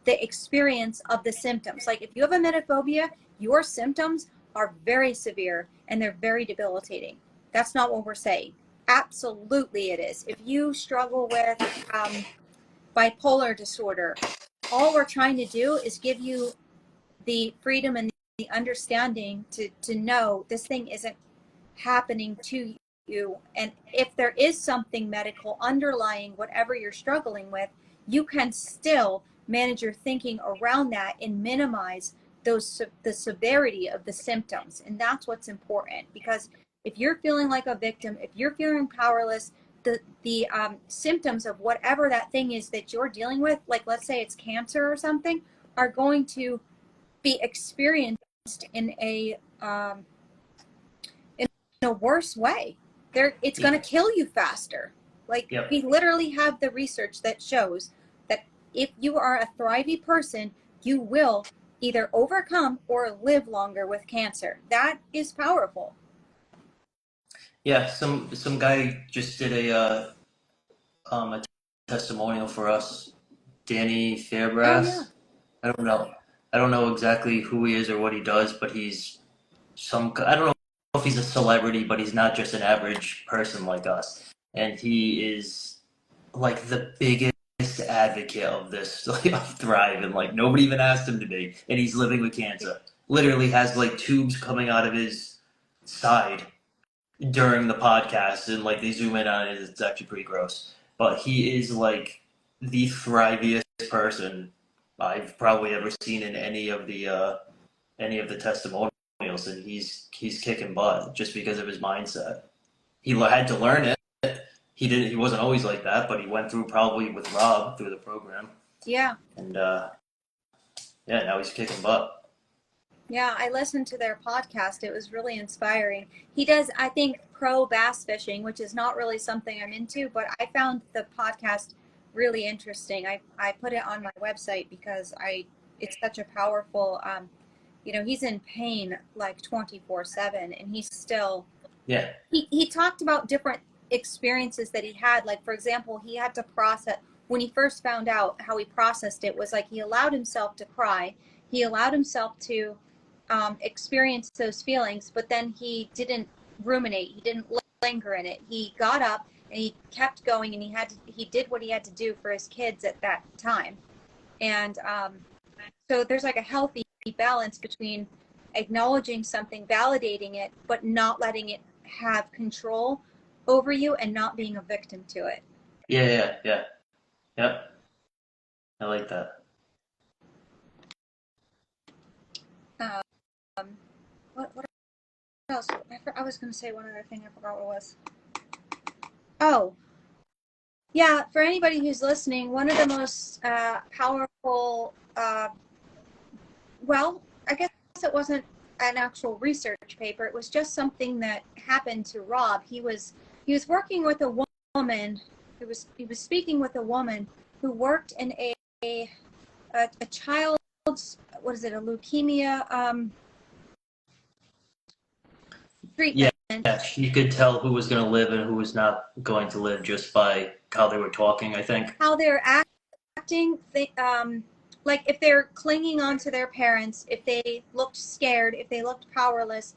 the experience of the symptoms. Like if you have emetophobia, your symptoms are very severe and they're very debilitating. That's not what we're saying. Absolutely it is. If you struggle with bipolar disorder, all we're trying to do is give you the freedom and the understanding to know this thing isn't happening to you. And if there is something medical underlying whatever you're struggling with, you can still manage your thinking around that and minimize the severity of the symptoms. And that's what's important, because if you're feeling like a victim, if you're feeling powerless, the symptoms of whatever that thing is that you're dealing with, like let's say it's cancer or something, are going to be experienced in a worse way. It's going to kill you faster. Like we literally have the research that shows that if you are a thriving person, you will either overcome or live longer with cancer. That is powerful. Yeah, some guy just did a testimonial for us, Danny Fairbrass. Oh, yeah. I don't know exactly who he is or what he does, but he's I don't know if he's a celebrity, but he's not just an average person like us. And he is like the biggest advocate of this, like, of Thrive, and like nobody even asked him to be, and he's living with cancer. Literally has like tubes coming out of his side during the podcast, and like they zoom in on it. It's actually pretty gross. But he is like the thriviest person I've probably ever seen in any of the testimonials, and he's kicking butt just because of his mindset. He had to learn it. He wasn't always like that, but he went through probably with Rob through the program. Yeah. And yeah, now he's kicking butt. Yeah, I listened to their podcast. It was really inspiring. He does, I think, pro bass fishing, which is not really something I'm into, but I found the podcast really interesting. I put it on my website because it's such a powerful, he's in pain like 24/7, and he's still, Yeah. He talked about different experiences that he had. Like, for example, he had to process, when he first found out, how he processed it was like he allowed himself to cry. He allowed himself to experience those feelings, but then he didn't ruminate. He didn't linger in it. He got up and he kept going, and he did what he had to do for his kids at that time. And so there's like a healthy balance between acknowledging something, validating it, but not letting it have control over you and not being a victim to it. Yeah. Yep. I like that. What else? I was going to say one other thing. I forgot what it was. Oh, yeah. For anybody who's listening, one of the most powerful, well, I guess it wasn't an actual research paper. It was just something that happened to Rob. He was working with a woman. He was speaking with a woman who worked in a child's, what is it, a leukemia treatment. Yeah, you could tell who was going to live and who was not going to live just by how they were talking, I think. How they're acting, like if they're clinging on to their parents, if they looked scared, if they looked powerless.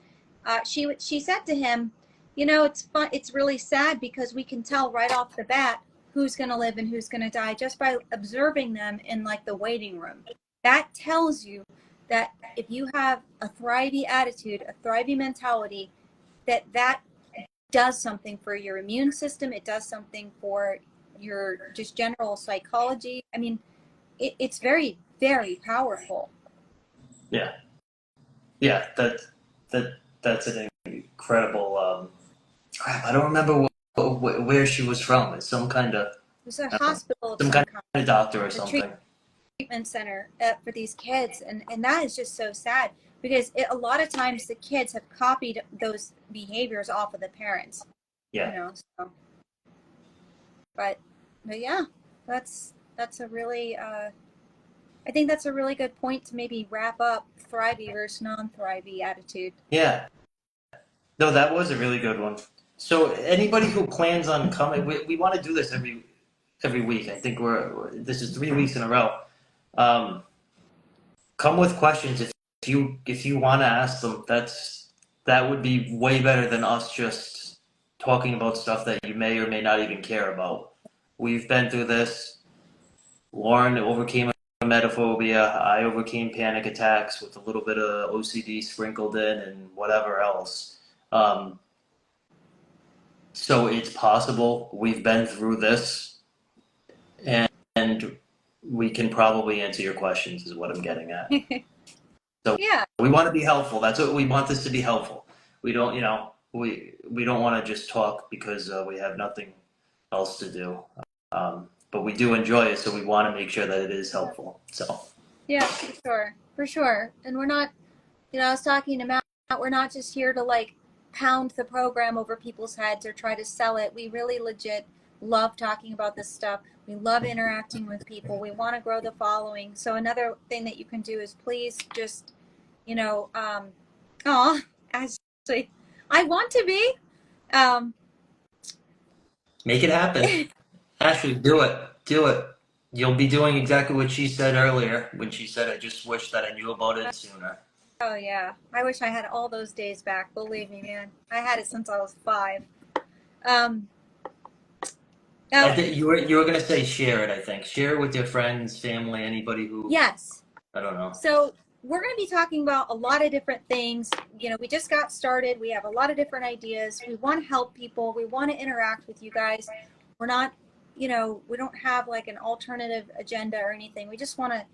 She said to him, it's really sad because we can tell right off the bat who's going to live and who's going to die just by observing them in like the waiting room. That tells you that if you have a thrivey attitude, a thrivey mentality, that does something for your immune system. It does something for your just general psychology. I mean, it's very, very powerful. Yeah, that's an incredible. Crap, I don't remember where she was from. It's some kind of. It was a hospital, some kind of doctor or something. Treatment center for these kids, and that is just so sad because a lot of times the kids have copied those behaviors off of the parents. Yeah. So. But yeah, that's a really I think that's a really good point to maybe wrap up thrivey versus non-thrivey attitude. Yeah. No, that was a really good one. So anybody who plans on coming, we want to do this every week. I think this is 3 weeks in a row. Come with questions if you want to ask them. That would be way better than us just talking about stuff that you may or may not even care about. We've been through this. Lauren overcame emetophobia. I overcame panic attacks with a little bit of OCD sprinkled in and whatever else. So it's possible. We've been through this, and we can probably answer your questions is what I'm getting at. So yeah, we want to be helpful. That's what we want this to be helpful. We don't, we don't want to just talk because we have nothing else to do. But we do enjoy it, so we want to make sure that it is helpful. So yeah, for sure. And we're not, I was talking to Matt. We're not just here to like pound the program over people's heads or try to sell it. We really legit love talking about this stuff. We love interacting with people. We want to grow the following. So another thing that you can do is please just, actually, I want to be. make it happen. Ashley, do it. Do it. You'll be doing exactly what she said earlier when she said, I just wish that I knew about it sooner. Oh yeah, I wish I had all those days back. Believe me, man. I had it since I was 5. Um, I now, think you were gonna say share it. I think share it with your friends, family, anybody who yes. I don't know. So we're going to be talking about a lot of different things. You know, we just got started. We have a lot of different ideas. We want to help people. We want to interact with you guys. We're not, you know, we don't have like an alternative agenda or anything. We just want to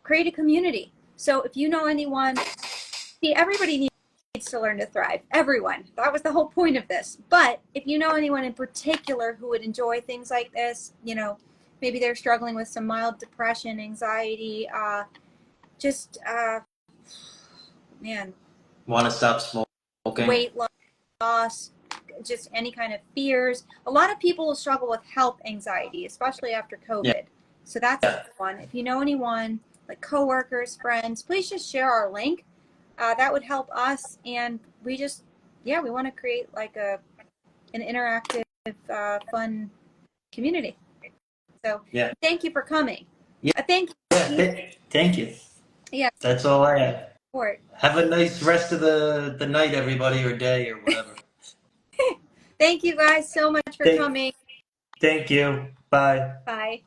create a community. So if you know anyone, see, everybody needs to learn to thrive. Everyone. That was the whole point of this. But if you know anyone in particular who would enjoy things like this, you know, maybe they're struggling with some mild depression, anxiety, just man, Want to stop smoking? weight loss, just any kind of fears. A lot of people struggle with health anxiety, especially after COVID. Yeah. So that's a good one. If you know anyone, like coworkers, friends, please just share our link. That would help us. And we just, yeah, we want to create like an interactive, fun community. So Yeah. thank you for coming. Yeah. Thank you. Thank you. Yeah. That's all I have. Support. Have a nice rest of the night, everybody, or day, or whatever. Thank you guys so much for Thank, coming. thank you. Bye. Bye.